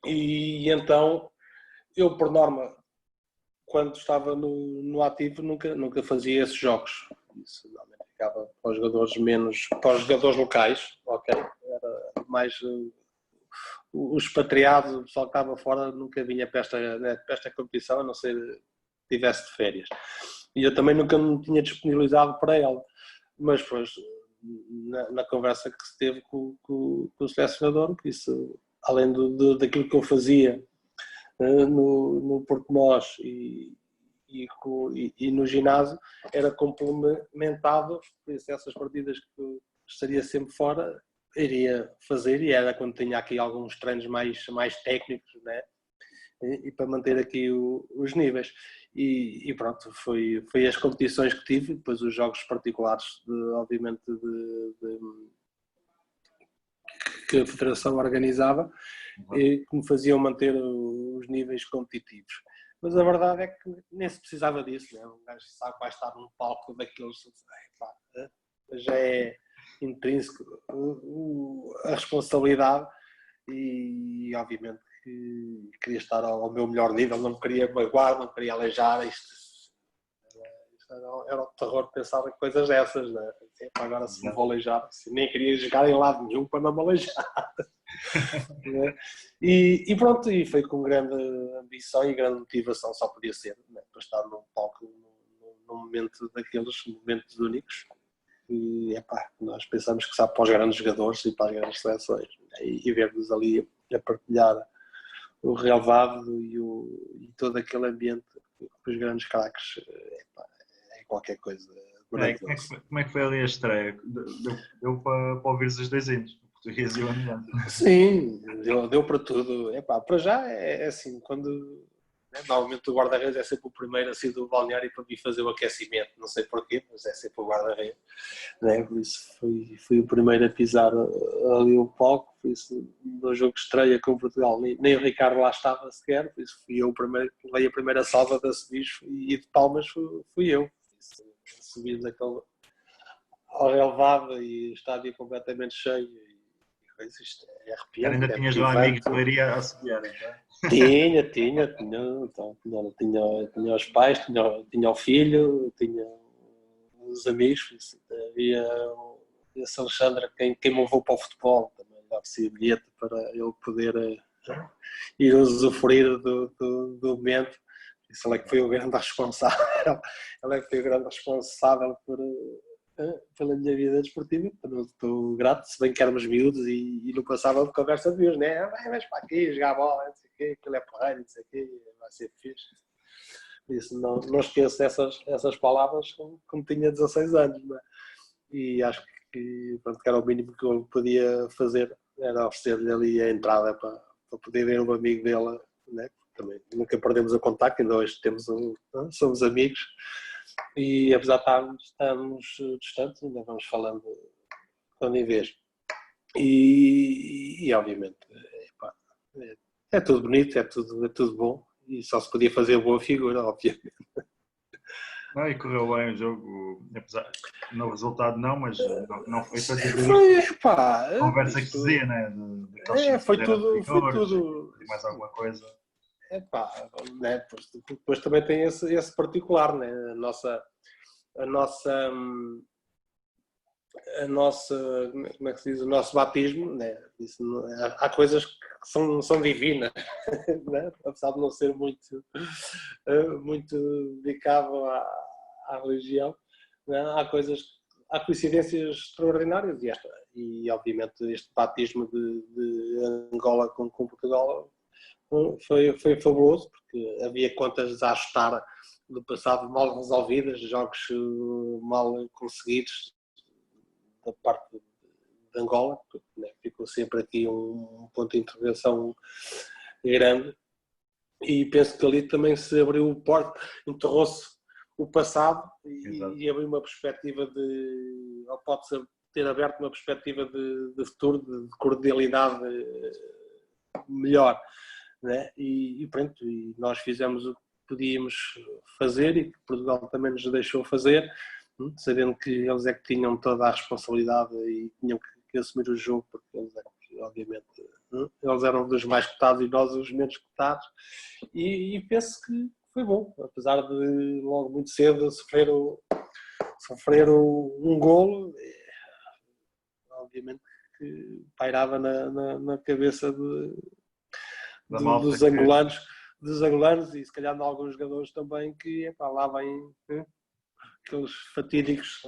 E então, eu por norma, quando estava no ativo, nunca fazia esses jogos. Isso normalmente ficava para os jogadores para os jogadores locais, ok? Era mais os expatriados, o pessoal que estava fora, nunca vinha para esta competição, a não ser que tivesse de férias. E eu também nunca me tinha disponibilizado para ela. Mas depois, na conversa que se teve com o selecionador, que isso, além daquilo que eu fazia no Portimós e no ginásio, era complementado, por isso essas partidas que eu estaria sempre fora, iria fazer, e era quando tinha aqui alguns treinos mais técnicos, né? E para manter aqui os níveis. E pronto, foi as competições que tive, depois os jogos particulares, obviamente, que a Federação organizava, e que me faziam manter os níveis competitivos. Mas a verdade é que nem se precisava disso, né? Um gajo sabe que vai estar num palco daqueles, já é intrínseco a responsabilidade, e obviamente que queria estar ao meu melhor nível, não me queria magoar, não me queria aleijar. Isto era o terror de pensar em coisas dessas, né? Agora se me vou aleijar, nem queria jogar em lado nenhum para não me aleijar. Né? E pronto, e foi com grande ambição e grande motivação, só podia ser, né? Para estar num palco num momento daqueles momentos únicos. E nós pensamos que sabe para os grandes jogadores e para as grandes seleções, né? E ver-nos ali a partilhar o relevado e todo aquele ambiente com os grandes craques, é qualquer coisa maravilhosa. Como é que foi ali a estreia? Deu para ouvir os dois hinos, o português e o alemão? Sim, deu para tudo. Para já é assim, quando né? Normalmente o guarda-redes é sempre o primeiro a sair do balneário para vir fazer o aquecimento, não sei porquê, mas é sempre o guarda-redes, né? Por isso fui o primeiro a pisar ali o palco, por isso no jogo de estreia com Portugal nem o Ricardo lá estava sequer, por isso fui eu o primeiro, levei a primeira salva da Subis e de palmas fui eu. Subimos aquele ao relevado e o estádio completamente cheio e coisa, isto é arrepiante. Ainda tinhas lá amigos de Leiria a subir, então? Tinha os pais, tinha o filho, tinha os amigos, havia esse Alexandre quem me levou para o futebol, também dava-se bilhete para ele poder ir usufruir do momento. Isso ele é que foi o grande responsável, ele é que foi o grande responsável pela minha vida desportiva, estou grato, se bem que éramos miúdos e não passava de conversa de Deus, né? Vais para aqui, jogar bola, não sei o quê, aquilo é porreiro, não sei o quê, vai ser fixe. Isso, não esqueço essas palavras como tinha 16 anos, né? E acho que era o mínimo que eu podia fazer, era oferecer-lhe ali a entrada para poder ver um amigo dele, né? Também nunca perdemos o contacto, ainda hoje somos amigos. E apesar de estarmos distantes, ainda vamos falando quando em vez. E obviamente, é tudo bonito, é tudo bom. E só se podia fazer boa figura, obviamente. Não, e correu bem o jogo, apesar no resultado não, mas não foi fazer conversa que se dizia, né? Foi tudo. E mais alguma coisa. Né? Depois também tem esse particular, né? A nossa, como é que se diz, o nosso batismo, né? Isso, há coisas que são divinas, né? Apesar de não ser muito dedicado à religião, né? Há coincidências extraordinárias e obviamente este batismo de Angola com Portugal foi fabuloso, porque havia contas a ajustar do passado mal resolvidas, jogos mal conseguidos da parte de Angola, porque, né, ficou sempre aqui um ponto de intervenção grande e penso que ali também se abriu o porto, enterrou-se o passado e abriu uma perspectiva ou pode-se ter aberto uma perspectiva de futuro, de cordialidade melhor, né? E pronto, e nós fizemos o que podíamos fazer e que Portugal também nos deixou fazer, sabendo que eles é que tinham toda a responsabilidade e tinham que assumir o jogo, porque eles obviamente eles eram dos mais cotados e nós os menos cotados, e penso que foi bom, apesar de logo muito cedo sofrer um golo, obviamente que pairava na cabeça dos angolanos e se calhar de alguns jogadores também que lá vem aqueles fatídicos,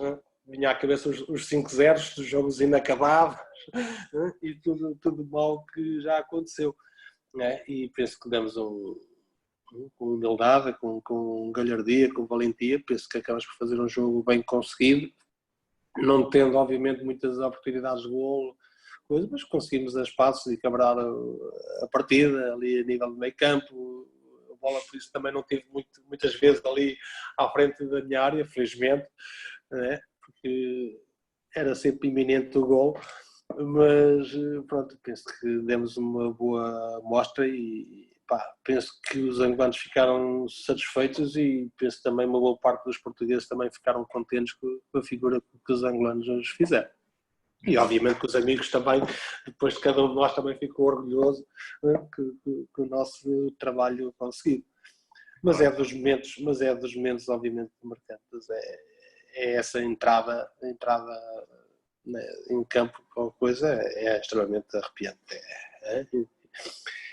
vinha à cabeça os 5-0 dos jogos inacabados e tudo mal que já aconteceu, né? E penso que demos com humildade, com galhardia, com valentia, penso que acabamos por fazer um jogo bem conseguido, não tendo obviamente muitas oportunidades de golo, mas conseguimos as passos e quebrar a partida ali a nível do meio campo. A bola por isso também não tive muitas vezes ali à frente da minha área, felizmente, né? Porque era sempre iminente o gol, mas pronto, penso que demos uma boa amostra e penso que os angolanos ficaram satisfeitos e penso também uma boa parte dos portugueses também ficaram contentes com a figura que os angolanos nos fizeram. E obviamente que os amigos também, depois de cada um de nós também ficou orgulhoso, né, que o nosso trabalho conseguido. Mas é dos momentos obviamente marcantes, é essa entrada né, em campo com a coisa, é extremamente arrepiante.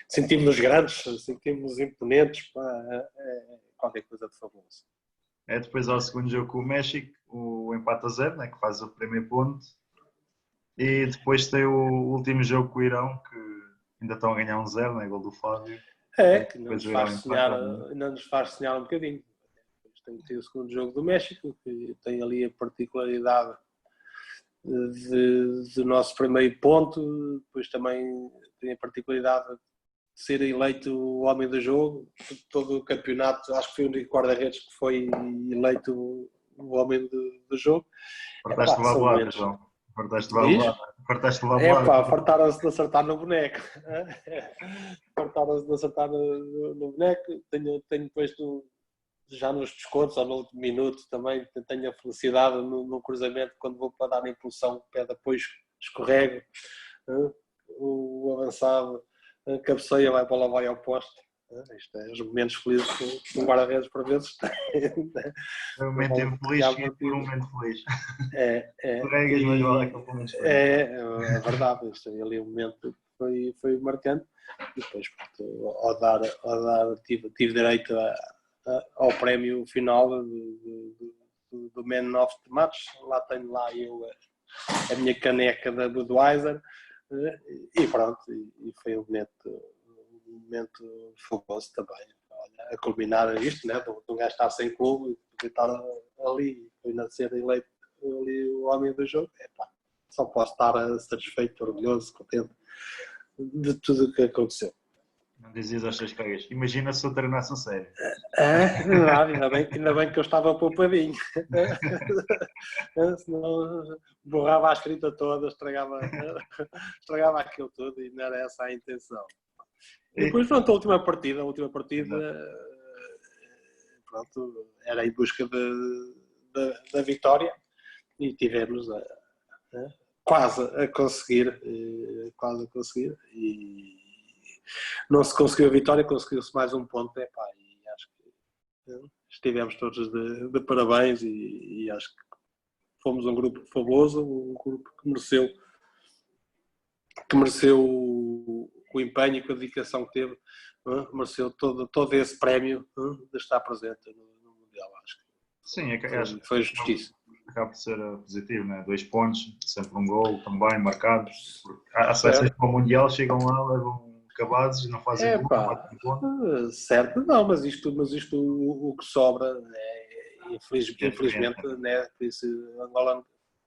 Sentimos-nos grandes, sentimos-nos imponentes, qualquer coisa de fabuloso. Depois ao segundo jogo com o México, o empate a 0, né, que faz o primeiro ponto. E depois tem o último jogo com o Irão, que ainda estão a ganhar 1-0, né? Gol do Flávio. Que não nos faz sonhar um bocadinho. Tem o segundo jogo do México, que tem ali a particularidade do nosso primeiro ponto, depois também tem a particularidade ser eleito o homem do jogo, todo o campeonato, acho que foi o único guarda-redes que foi eleito o homem do jogo. Fartaste levar bolada, João. Fartaste levar bolada. Fartaste levar bolada. Fartaram-se de acertar no boneco. Fartaram-se de acertar no boneco. Tenho posto já nos descontos, ou no último minuto também, tenho a felicidade no cruzamento, quando vou para dar a impulsão, o pé de apoio escorrego, o avançado cabeceia, vai para lá, vai ao poste. Isto é os momentos felizes que um guarda-redes por vezes tem. É um momento infeliz por um momento feliz. Escorregas, mas vale aquele momento feliz. É verdade, isto ali um momento foi marcante. E depois, ao dar tive direito ao prémio final do Man of the Match. Lá tenho eu a minha caneca da Budweiser. E pronto, e foi um momento famoso também. Olha, a culminar isto, né? De um gajo estar sem clube e estar ali e ainda ser eleito ali o homem do jogo. Só posso estar satisfeito, orgulhoso, contente de tudo o que aconteceu. Não dizias aos teus colegas, imagina se eu treinasse a sério. Ainda bem que eu estava poupadinho. Senão borrava a escrita toda, estragava aquilo tudo e não era essa a intenção. E depois, pronto, a última partida, pronto, era em busca da vitória e tivemos quase a conseguir e não se conseguiu a vitória, conseguiu-se mais um ponto, e acho que estivemos todos de parabéns e acho que fomos um grupo famoso, um grupo que mereceu o empenho e a dedicação que teve, mereceu todo esse prémio de estar presente no Mundial, acho que sim, acho que foi justiça. Acaba por ser positivo, né? 2 pontos, sempre um gol também marcado. Há seleções para o Mundial, chegam lá, levam acabados e não fazem gol. Certo, não, mas isto o que sobra, infelizmente, né? Por isso, Angola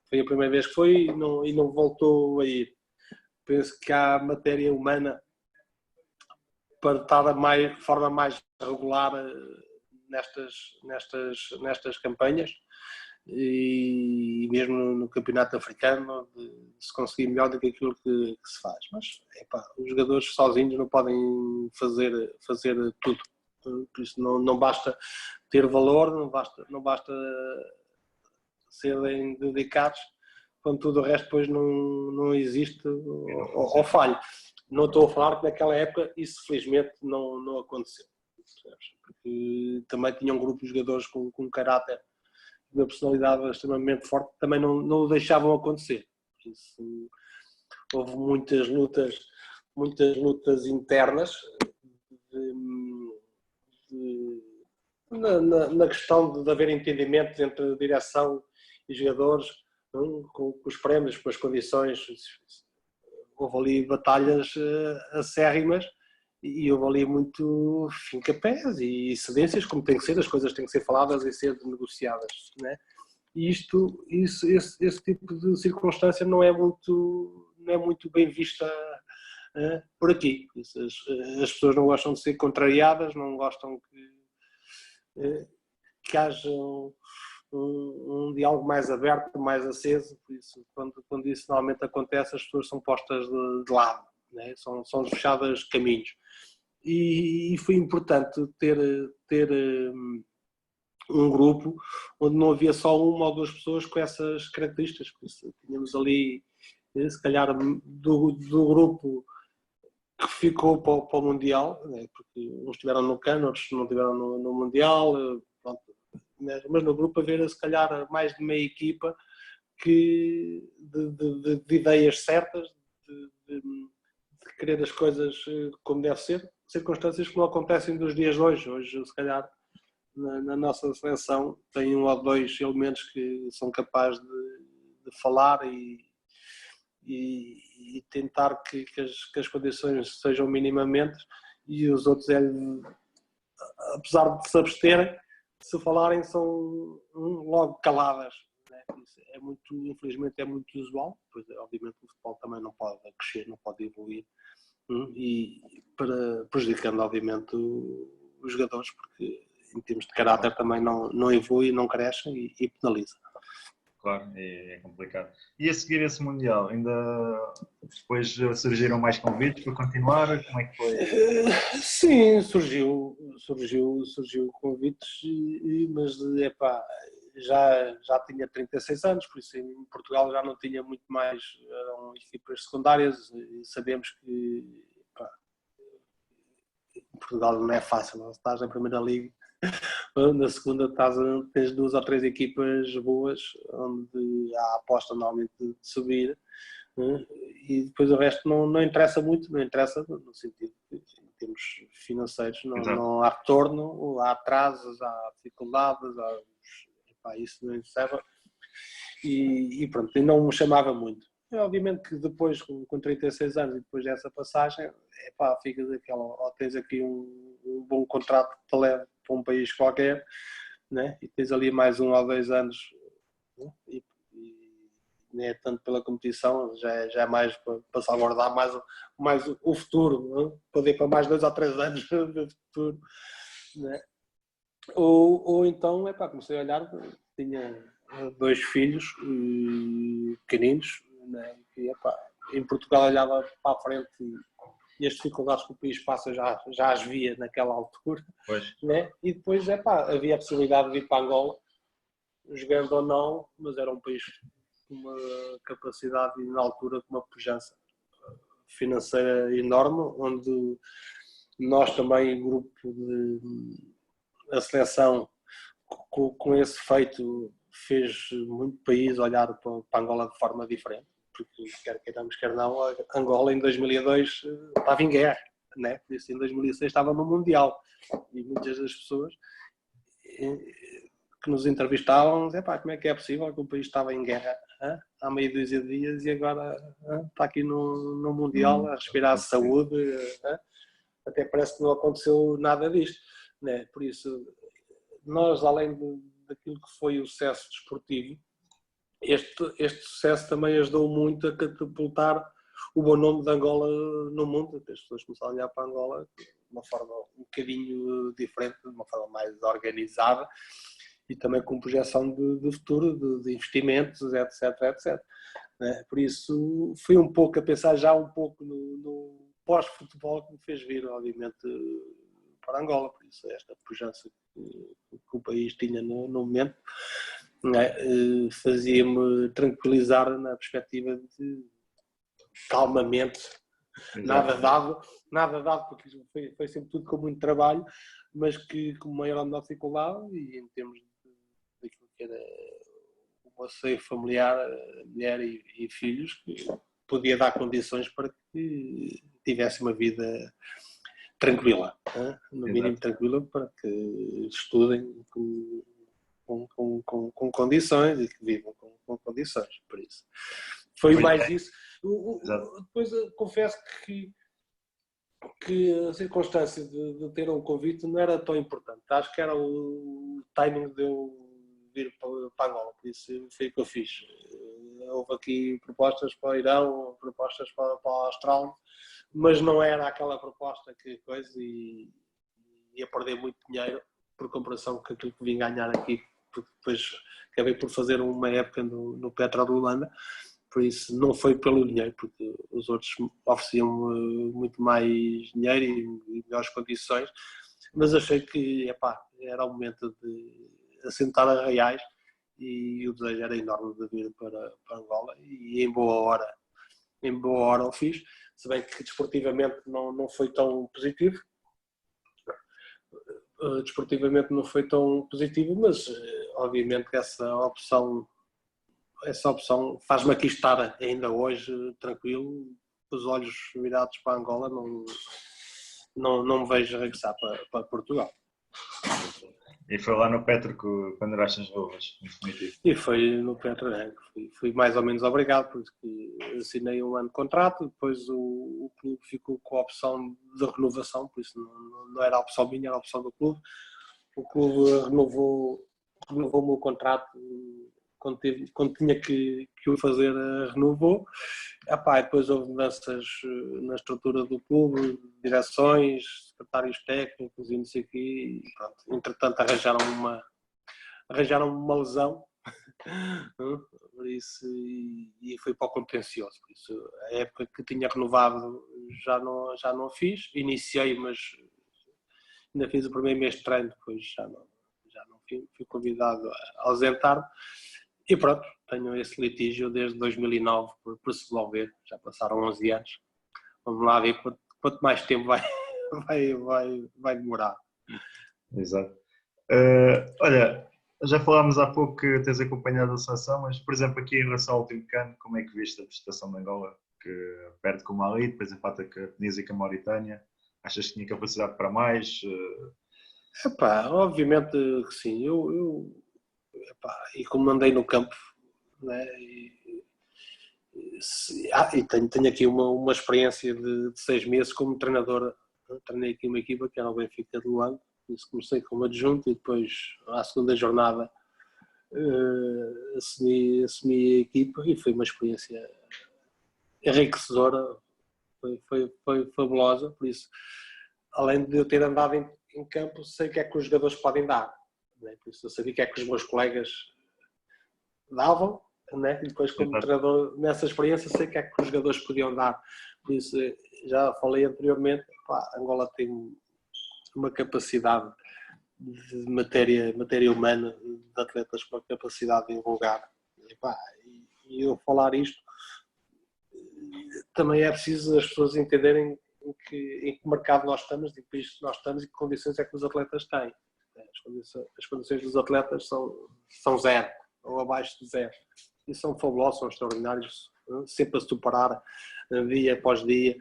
foi a primeira vez que foi e não voltou a ir. Penso que há matéria humana para estar de forma mais regular nestas campanhas e mesmo no campeonato africano de se conseguir melhor do que aquilo que se faz. Mas os jogadores sozinhos não podem fazer tudo. Por isso não basta ter valor, não basta serem dedicados, quando tudo o resto depois não existe ou falha. Não estou a falar que naquela época isso felizmente não aconteceu. Porque também tinha um grupo de jogadores com um caráter, uma personalidade extremamente forte, também não o deixavam acontecer. Por isso, houve muitas lutas internas na questão de haver entendimento entre direção e jogadores, com os prémios, com as condições. Houve ali batalhas acérrimas e houve ali muito fincapés e cedências, como tem que ser, as coisas têm que ser faladas e ser negociadas, né? E esse tipo de circunstância não é muito bem vista por aqui. As pessoas não gostam de ser contrariadas, não gostam que haja um diálogo mais aberto, mais aceso. Por isso, quando isso normalmente acontece, as pessoas são postas de lado, né? São fechadas caminhos. E foi importante ter um grupo onde não havia só uma ou duas pessoas com essas características. Por isso, tínhamos ali, se calhar, do grupo que ficou para o Mundial, né? Porque uns estiveram no CAN, outros não estiveram no Mundial, pronto. Mas no grupo haver, se calhar, mais de meia equipa de ideias certas, de querer as coisas como deve ser, circunstâncias que não acontecem dos dias de hoje. Hoje, se calhar, na nossa seleção tem um ou dois elementos que são capazes de falar e tentar que as condições sejam minimamente, e os outros, apesar de se absterem, se falarem, são logo caladas, né? Isso infelizmente é muito usual, pois obviamente o futebol também não pode crescer, não pode evoluir e prejudicando obviamente os jogadores, porque em termos de caráter também não evolui, não cresce e penaliza. Claro, é complicado. E a seguir esse Mundial, ainda depois surgiram mais convites para continuar? Como é que foi? Sim, surgiu convites, mas já tinha 36 anos, por isso em Portugal já não tinha muito mais, eram equipas secundárias e sabemos que em Portugal não é fácil, não? Estás na primeira liga, na segunda tens 2 ou 3 equipas boas, onde há aposta normalmente de subir, né? E depois o resto não interessa muito, não interessa no sentido de, em termos financeiros, não há retorno, há atrasos, há dificuldades, isso não interessa. E pronto, e não me chamava muito. Obviamente que depois, com 36 anos e depois dessa passagem, ficas ou tens aqui um bom contrato que te leva para um país qualquer, né? E tens ali mais 1 ou 2 anos, né? E nem é tanto pela competição, já é mais para salvaguardar mais o futuro, né? Poder para mais 2 ou 3 anos de futuro, né? Ou então, comecei a olhar, tinha 2 filhos pequeninos, né? E, em Portugal olhava para a frente e as dificuldades que o país passa já as via naquela altura, né? E depois havia a possibilidade de ir para Angola, jogando ou não, mas era um país com uma capacidade e na altura com uma pujança financeira enorme, onde nós também, o grupo a seleção, com esse feito, fez muito país olhar para Angola de forma diferente, porque quer queiramos, quer não, Angola em 2002 estava em guerra, né? Por isso em 2006 estava no Mundial, e muitas das pessoas que nos entrevistavam diziam, como é que é possível que o país estava em guerra há meia dúzia de dias e agora está aqui no Mundial a respirar a saúde, até parece que não aconteceu nada disto, né? Por isso nós, além daquilo que foi o sucesso desportivo, este sucesso também ajudou muito a catapultar o bom nome de Angola no mundo, que as pessoas começaram a olhar para Angola de uma forma um bocadinho diferente, de uma forma mais organizada e também com projeção de futuro, de investimentos, etc. Né? Por isso, fui um pouco a pensar já um pouco no pós-futebol que me fez vir, obviamente, para Angola. Por isso, esta pujança que o país tinha no momento, né, fazia-me tranquilizar na perspectiva de calmamente, nada dado, porque foi sempre tudo com muito trabalho, mas que com maior ou menor dificuldade, e em termos daquilo que era o asseio familiar, mulher e filhos, que podia dar condições para que tivesse uma vida tranquila, no mínimo tranquila, para que estudem com condições e que vivam com condições, por isso. Foi mais isso. Depois confesso que a circunstância de ter um convite não era tão importante. Acho que era o timing de eu vir para Angola, por isso foi o que eu fiz. Houve aqui propostas para o Irão, propostas para a Austrália, mas não era aquela proposta que coisa, e ia perder muito dinheiro por comparação com aquilo que vim ganhar aqui, porque depois acabei por fazer uma época no Petrol de Holanda. Por isso não foi pelo dinheiro, porque os outros ofereciam muito mais dinheiro e melhores condições, mas achei que era o momento de assentar a reais e o desejo era enorme de vir para Angola, e em boa hora o fiz, se bem que desportivamente não foi tão positivo. Mas obviamente essa opção faz-me aqui estar ainda hoje tranquilo, os olhos virados para Angola, não me vejo regressar para Portugal. E foi lá no Petro quando eraste as luvas, em definitivo? E foi no Petro, fui mais ou menos obrigado, porque assinei um ano de contrato, depois o clube ficou com a opção de renovação, por isso não era a opção minha, era a opção do clube. O clube renovou o meu contrato quando tinha que o fazer, renovou, E depois houve mudanças na estrutura do clube, direções, secretários técnicos e não sei o quê. E pronto. Entretanto arranjaram uma lesão por isso, e fui para o contencioso. Por isso, a época que tinha renovado já não fiz. Iniciei, mas ainda fiz o primeiro mês de treino, depois já não fui convidado a ausentar-me. E pronto, tenho esse litígio desde 2009 por se desenvolver. Já passaram 11 anos. Vamos lá ver quanto mais tempo vai demorar. Exato. Olha, já falámos há pouco que tens acompanhado a seleção, mas, por exemplo, aqui em relação ao último CAN, como é que viste a prestação de Angola? Que perde com o Mali, depois empata com a Tunísia e com a Mauritânia. Achas que tinha capacidade para mais? Obviamente que sim. E como andei no campo, né, e tenho aqui uma experiência de 6 meses como treinador. Treinei aqui uma equipa que era o Benfica de Luanda. Isso, comecei como adjunto e depois, à segunda jornada, assumi a equipa e foi uma experiência enriquecedora, foi fabulosa. Por isso, além de eu ter andado em campo, sei o que é que os jogadores podem dar, né? Por isso eu sabia o que é que os meus colegas davam, né? E depois, como treinador, nessa experiência, sei o que é que os jogadores podiam dar. Por isso, já falei anteriormente, Angola tem uma capacidade de matéria humana, de atletas com a capacidade de divulgar. E eu falar isto, também é preciso as pessoas entenderem em que mercado nós estamos, em que país nós estamos e que condições é que os atletas têm. As condições dos atletas são zero, ou abaixo de zero. E são fabulosos, são extraordinários, sempre a superar dia após dia.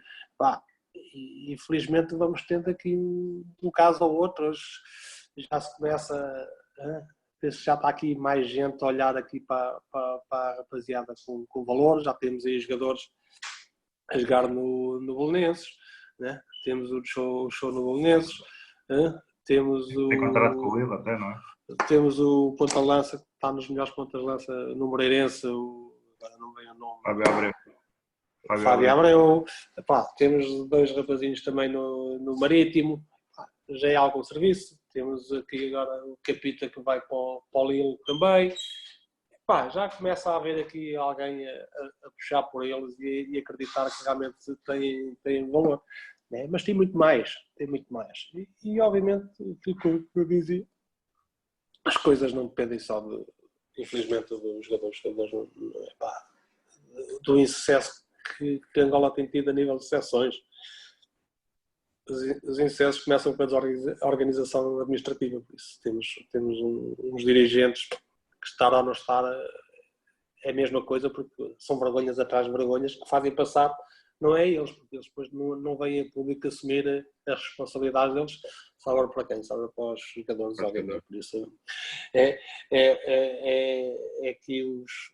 E infelizmente vamos tendo aqui um caso ou outro, já se começa já está aqui mais gente a olhar aqui para a rapaziada com valor. Já temos aí jogadores a jogar no Belenenses, né? Temos o show no Belenenses, temos o... Tem contrato com o Lille até, não é? Temos o ponta-lança, que está nos melhores pontas-lança no Moreirense, agora não vem o nome. Fábio Abreu. Temos 2 rapazinhos também no Marítimo, já é algum serviço. Temos aqui agora o Capita que vai para o Lille também. Já começa a haver aqui alguém a puxar por eles e acreditar que realmente tem valor, né? Mas tem muito mais. E obviamente, como eu dizia, as coisas não dependem só, infelizmente, dos jogadores, do insucesso que Angola tem tido a nível de seleções. Os incessos começam com a organização administrativa, por isso temos uns dirigentes que estar ou não estar é a mesma coisa, porque são vergonhas atrás de vergonhas que fazem passar, não é eles, porque eles depois não vêm a público assumir as responsabilidades deles, sobra para quem? Sobra para os jogadores, obviamente. Por isso é que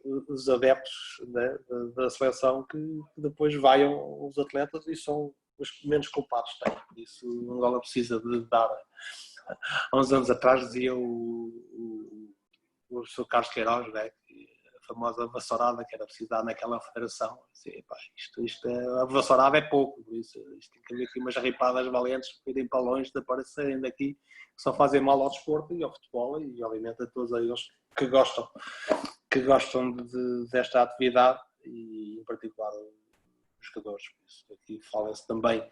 os adeptos, né, da seleção que depois vaiam os atletas e são os que menos culpados têm. Por isso Angola precisa de dar. Há uns anos atrás dizia o professor Carlos Queiroz, né, a famosa vassourada que era preciso dar naquela federação. Assim, isto a vassourada é pouco, por isso isto tem que haver aqui umas ripadas valentes que irem para longe de aparecerem daqui, que só fazem mal ao desporto e ao futebol e obviamente a todos aqueles que gostam desta atividade e em particular os jogadores. Por isso, aqui fala-se também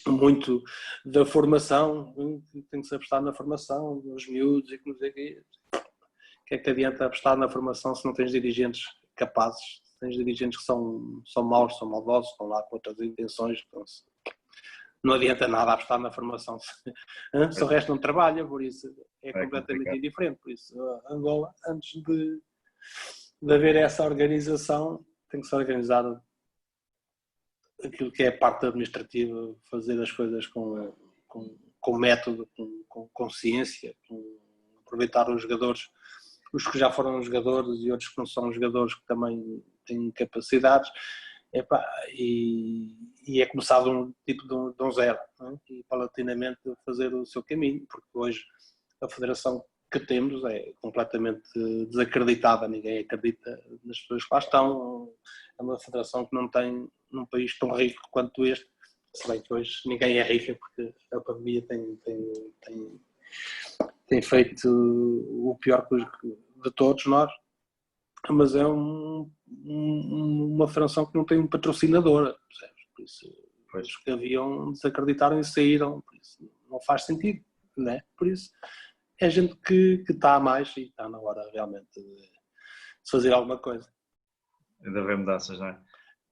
muito da formação, que tem que se apostar na formação dos miúdos e que não sei o quê. O que é que adianta apostar na formação se não tens dirigentes capazes? Se tens dirigentes que são maus, são maldosos, estão lá com outras intenções, então não adianta nada apostar na formação se o resto não trabalha, por isso é completamente indiferente. Por isso Angola, antes de haver essa organização, tem que se organizar aquilo que é a parte administrativa, fazer as coisas com método, com ciência, aproveitar os jogadores, os que já foram jogadores e outros que não são jogadores que também têm capacidades, e é começar de um zero, não é? E paulatinamente fazer o seu caminho, porque hoje a Federação que temos é completamente desacreditada, ninguém acredita nas pessoas que lá estão. É uma federação que não tem, num país tão rico quanto este, se bem que hoje ninguém é rico porque a pandemia tem feito o pior de todos nós, mas é uma federação que não tem um patrocinador, percebes? Por isso, os que haviam desacreditaram e saíram, por isso não faz sentido, não é? Por isso é gente que está a mais e está na hora realmente de fazer alguma coisa. Ainda haver mudanças, não é?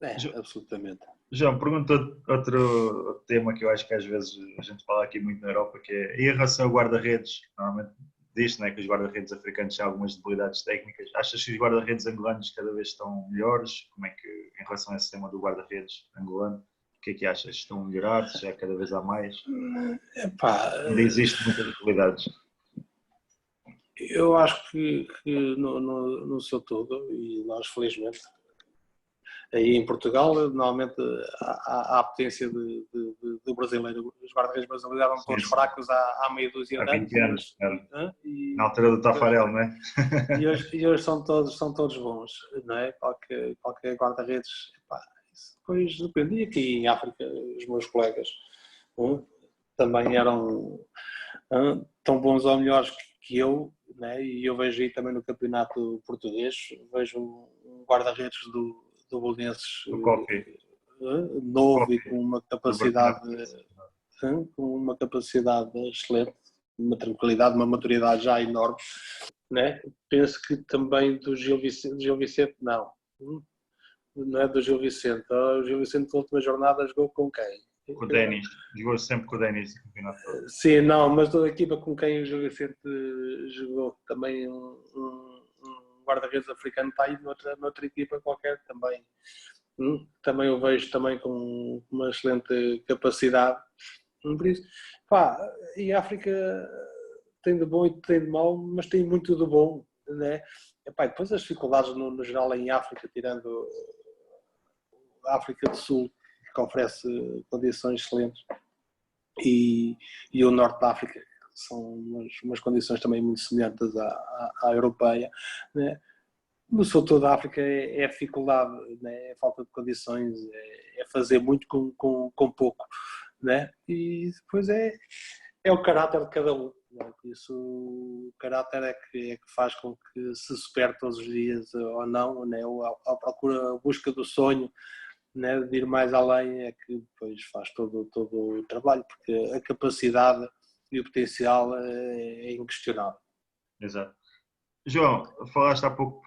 É, absolutamente. João, pergunta outro tema que eu acho que às vezes a gente fala aqui muito na Europa, que é em relação ao guarda-redes. Normalmente diz, né, que os guarda-redes africanos têm algumas debilidades técnicas. Achas que os guarda-redes angolanos cada vez estão melhores? Como é que, em relação a esse tema do guarda-redes angolano, o que é que achas? Estão a melhorar? Já cada vez há mais? Ainda existem muitas debilidades. Eu acho que no seu todo, e nós felizmente, aí em Portugal, normalmente há potência do brasileiro. Os guarda-redes brasileiros eram todos fracos há meia dúzia de anos. 20 anos, na altura do Tafarel, não é? E hoje são todos bons, não é? Qualquer guarda-redes, isso depois depende. E aqui em África, os meus colegas também eram tão bons ou melhores que eu, né? E eu vejo aí também no campeonato português, vejo um guarda-redes do Bolonenses novo e com uma capacidade excelente, uma tranquilidade, uma maturidade já enorme, né? Penso que também do Gil Vicente não é do Gil Vicente. O Gil Vicente na última jornada jogou com quem? Com o Denis, jogou sempre com o Denis no campeonato. Sim, não, mas toda a equipa com quem o Gil Vicente jogou também um guarda-redes africano está aí noutra equipa qualquer também. Também o vejo também com uma excelente capacidade. Por isso, e a África tem de bom e tem de mau, mas tem muito de bom, né? Depois as dificuldades no geral em África, tirando a África do Sul, que oferece condições excelentes, e o Norte da África, que são umas condições também muito semelhantes à europeia, né? No sul todo da África é a dificuldade, né? É a falta de condições, é fazer muito com pouco, né? E depois é o caráter de cada um, né? Por isso o caráter é que faz com que se supere todos os dias ou não, né? A procura, a busca do sonho, né? De ir mais além é que depois faz todo o trabalho, porque a capacidade e o potencial é inquestionável. Exato. João, falaste há pouco,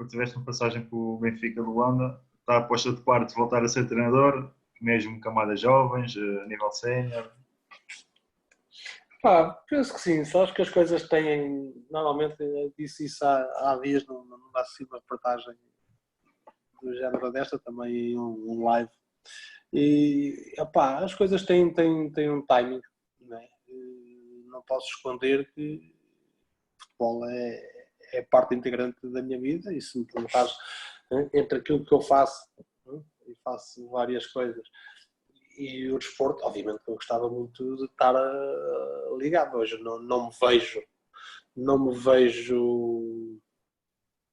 tiveste uma passagem para o Benfica de Luanda, está aposta de parte de voltar a ser treinador, mesmo camadas jovens, a nível sénior? Penso que sim, só acho que as coisas têm, normalmente disse isso há dias numa reportagem do género desta, também um live, e as coisas têm um timing, né? Não posso esconder que futebol é parte integrante da minha vida, e se me perguntares entre aquilo que eu faço, e faço várias coisas, e o desporto, obviamente eu gostava muito de estar ligado. Hoje não me vejo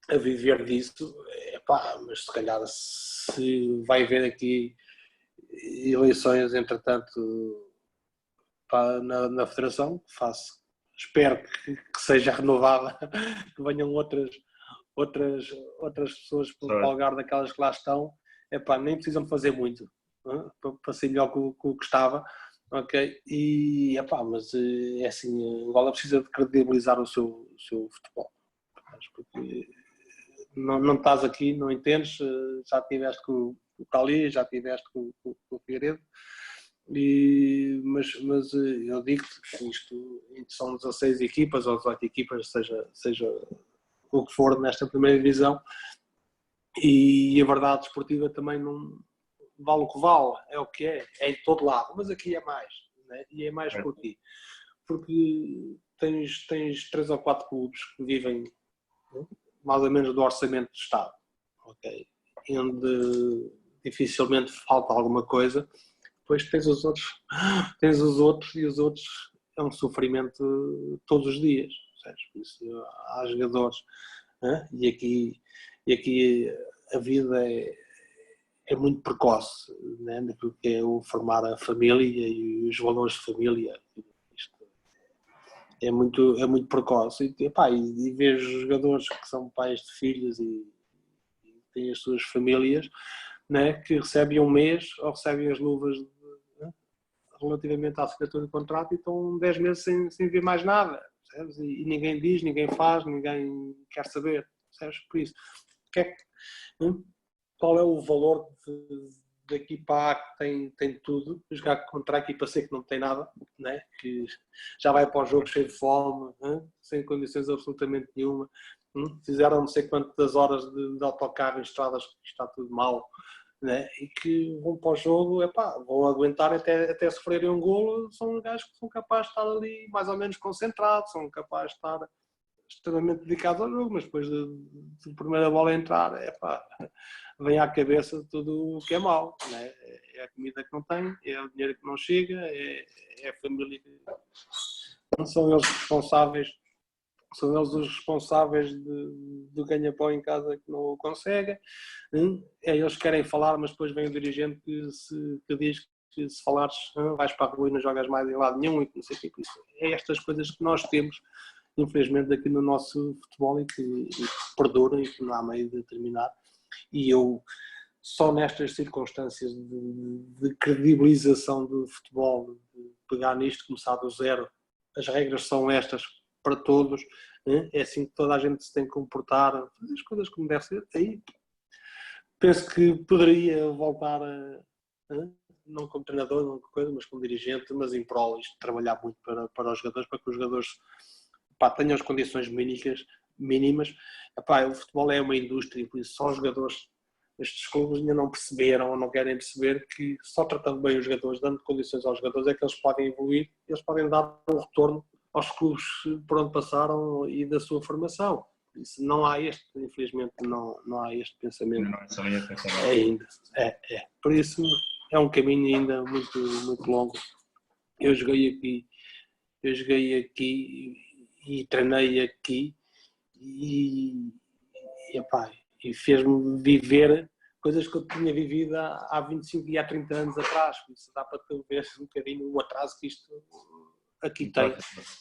a viver disso, mas se calhar se vai haver aqui eleições entretanto na federação, espero que seja renovada, que venham outras pessoas para o lugar daquelas que lá estão, nem precisam fazer muito para ser melhor que o que estava, ok? E mas é assim, Angola precisa de credibilizar o seu futebol, porque não estás aqui, não entendes, já estiveste com o Cali, já estiveste com o Figueiredo, mas eu digo que isto são 16 equipas ou 18 equipas, seja o que for nesta primeira divisão, e a verdade desportiva também não vale o que vale, é o que é em todo lado, mas aqui é mais, né? E é mais por ti, porque tens 3 ou 4 clubes que vivem mais ou menos do orçamento do Estado, ok? Onde dificilmente falta alguma coisa. Depois tens os outros e os outros é um sofrimento todos os dias, Por isso, há jogadores, e aqui a vida é muito precoce, né? Naquilo que é o formar a família e os valores de família. Isto é muito precoce. E vejo jogadores que são pais de filhos e têm as suas famílias, né? Que recebem um mês ou recebem as luvas relativamente à assinatura do contrato e estão 10 meses sem ver mais nada. Percebes? E ninguém diz, ninguém faz, ninguém quer saber. Percebes? Por isso, qual é o valor daqui para A que tem tudo, jogar contra a equipa C que não tem nada, né? Que já vai para o jogo cheio de fome, sem condições absolutamente nenhuma, fizeram não sei quantas horas de autocarro em estradas que está tudo mal, né? E que vão para o jogo, vão aguentar até sofrerem um golo, são gajos que são capazes de estar ali mais ou menos concentrados, são capazes de estar extremamente dedicados ao jogo, mas depois de primeira bola entrar, vem à cabeça tudo o que é mau, né? É a comida que não tem, é o dinheiro que não chega, é a família que não são eles responsáveis. São eles os responsáveis do ganha-pão em casa que não o conseguem. Eles querem falar, mas depois vem o dirigente que diz que se falares vais para a rua e não jogas mais em lado nenhum e que não sei o que. É estas coisas que nós temos, infelizmente, aqui no nosso futebol e que perduram e que não há meio de terminar. E eu, só nestas circunstâncias de credibilização do futebol, de pegar nisto, começar do zero, as regras são estas para todos, é assim que toda a gente se tem que comportar, fazer as coisas como deve ser. Aí penso que poderia voltar não como treinador, não como coisa, mas como dirigente, mas em prol de trabalhar muito para os jogadores, para que os jogadores tenham as condições mínimas. O futebol é uma indústria, por isso só os jogadores, estes clubes ainda não perceberam ou não querem perceber que só tratando bem os jogadores, dando condições aos jogadores, é que eles podem evoluir, eles podem dar um retorno aos clubes por onde passaram e da sua formação. Isso não há infelizmente, não há este pensamento ainda. Por isso é um caminho ainda muito, muito longo. Eu joguei aqui e treinei aqui e fez-me viver coisas que eu tinha vivido há 25 e há 30 anos atrás. Isso dá para tu ver um bocadinho o atraso que isto aqui tem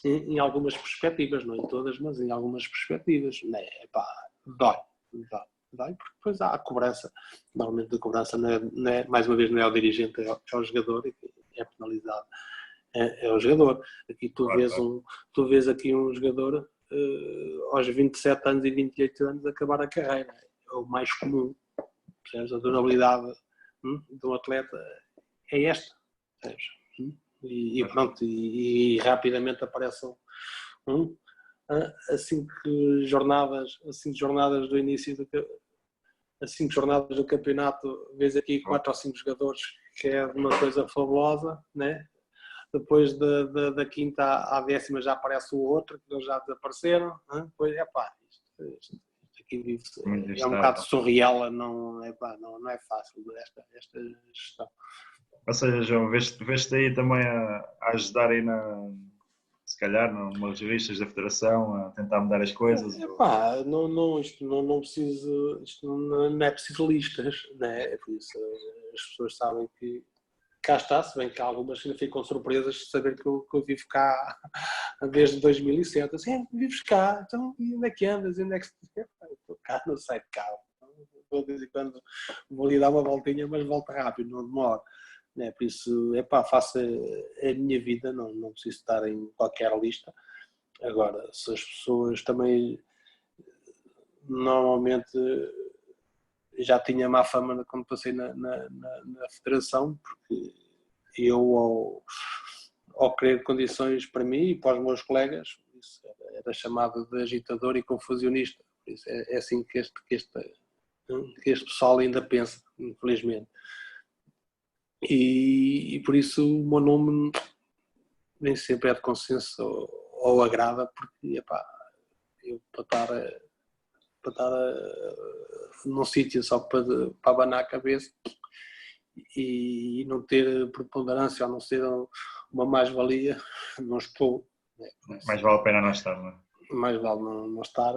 em algumas perspectivas, não em todas, mas em algumas perspectivas. Dói, porque depois há a cobrança. Normalmente a cobrança não é, mais uma vez, não é o dirigente, é o jogador e é penalizado. É o jogador. Aqui tu vês aqui um jogador aos 27 anos e 28 anos acabar a carreira. É o mais comum. Percebes? A durabilidade de um atleta é esta. Percebes? E pronto, e rapidamente aparecem assim que jornadas do início as 5 jornadas do campeonato, vês aqui 4 ou 5 jogadores, que é uma coisa fabulosa, né? Depois da quinta à 10ª já aparece o outro, que eles já desapareceram. Depois, isto aqui vive-se, é um bocado surreal, não é fácil esta gestão. Ou seja, João, veste aí também a ajudar aí se calhar, numas revistas da Federação, a tentar mudar as coisas? Isto não preciso, isto não é preciso listas, né? É por isso as pessoas sabem que cá está, se bem que algumas ficam surpresas de saber que eu vivo cá desde 2007. Assim, vives cá, então e onde é que andas? Onde é que estou cá, não saio de cá. De vez em quando vou ali dar uma voltinha, mas volto rápido, não demoro. Por isso, faço a minha vida, não preciso estar em qualquer lista. Agora, se as pessoas também, normalmente, já tinha má fama quando passei na federação, porque eu, ao querer condições para mim e para os meus colegas, isso era chamado de agitador e confusionista. Isso é assim que este pessoal ainda pensa, infelizmente. E por isso o meu nome nem sempre é de consenso ou agrada, porque eu para estar num sítio só para abanar a cabeça e não ter preponderância ou não ser uma mais-valia, não estou. Mais vale a pena não estar, não é? mais vale não estar,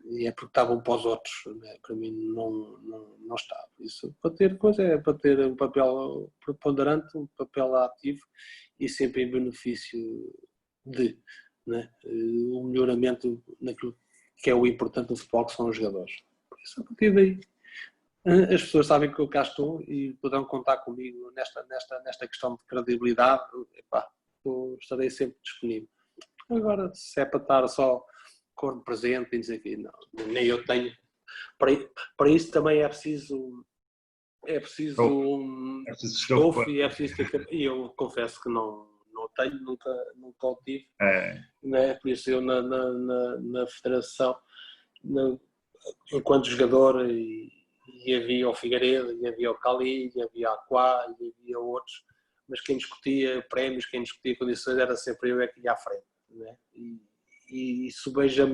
e é porque estavam para os outros, né? Para mim não estava. Isso para ter coisa é para ter um papel preponderante, um papel ativo e sempre em benefício de, né? O melhoramento naquilo que é o importante do futebol, que são os jogadores. Por isso, a partir daí, as pessoas sabem que eu cá estou e poderão contar comigo nesta questão de credibilidade. Epá, estarei sempre disponível. Agora, se é para estar só corpo presente e dizer que não, nem eu tenho. Para isso também é preciso estofo e é preciso ter. E eu confesso que não tenho, nunca o tive. Né? Por isso eu na federação, enquanto jogador, e havia o Figueiredo, e havia o Cali, e havia a Aquá, e havia outros, mas quem discutia prémios, quem discutia condições era sempre eu que ia à frente. Né? E subejamente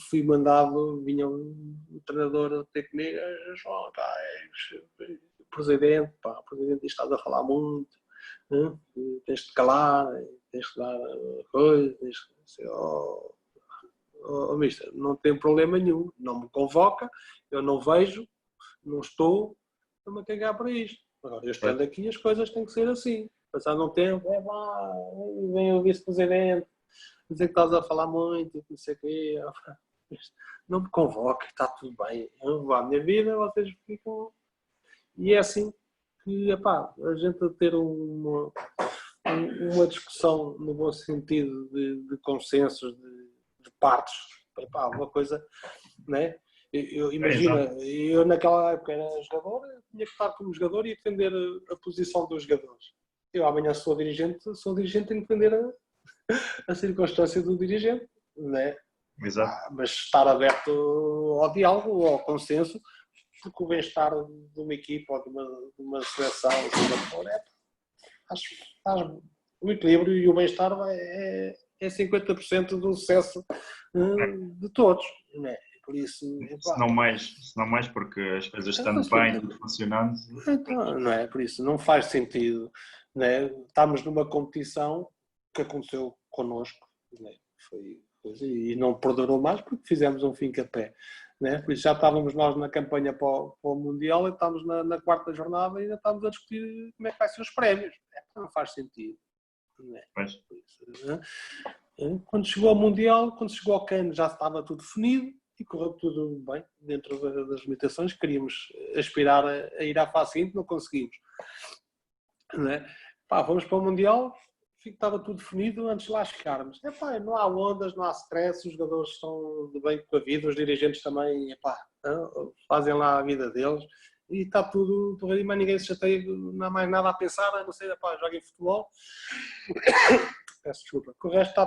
fui mandado, vinha o treinador ter comigo, João, presidente, estás a falar muito, né? Tens de calar, tens de dar coisa, mister, não tem problema nenhum, não me convoca, eu não vejo, não estou a cagar para isto. Agora, eu estando aqui, as coisas têm que ser assim. Passado um tempo, vem o vice-presidente, dizer que estás a falar muito, não sei o quê. Não me convoque, está tudo bem. Eu vou à minha vida, vocês ficam. E é assim que, a gente ter uma discussão no bom sentido de consensos, de partes. Uma coisa, né? Imagina, eu naquela época era jogador, tinha que estar como jogador e defender a posição dos jogadores. Eu amanhã sou dirigente, tenho que defender a circunstância do dirigente, né? Exato. Mas estar aberto ao diálogo, ao consenso, porque o bem-estar de uma equipa ou de uma seleção, o equilíbrio e o bem-estar é 50% do sucesso de todos, né? Por isso, se não mais, porque as coisas estando bem, funcionando. Então, não é? Por isso, não faz sentido, né? Estamos numa competição que aconteceu connosco, né? Foi coisa, e não perdurou mais porque fizemos um fim-capé, né? Por isso já estávamos nós na campanha para o Mundial e estamos na quarta jornada e ainda estamos a discutir como é que vai ser os prémios. Não faz sentido. Né? Quando chegou ao Mundial, quando chegou ao CAN já estava tudo definido e correu tudo bem dentro das limitações. Queríamos aspirar a ir à fase seguinte, não conseguimos. Né? Vamos para o Mundial, estava tudo definido antes de lá chegarmos. Não há ondas, não há stress, os jogadores estão de bem com a vida, os dirigentes também fazem lá a vida deles e está tudo porreiro, mas ninguém se chateia, não há mais nada a pensar, a não ser, joguem futebol. Peço desculpa. O resto está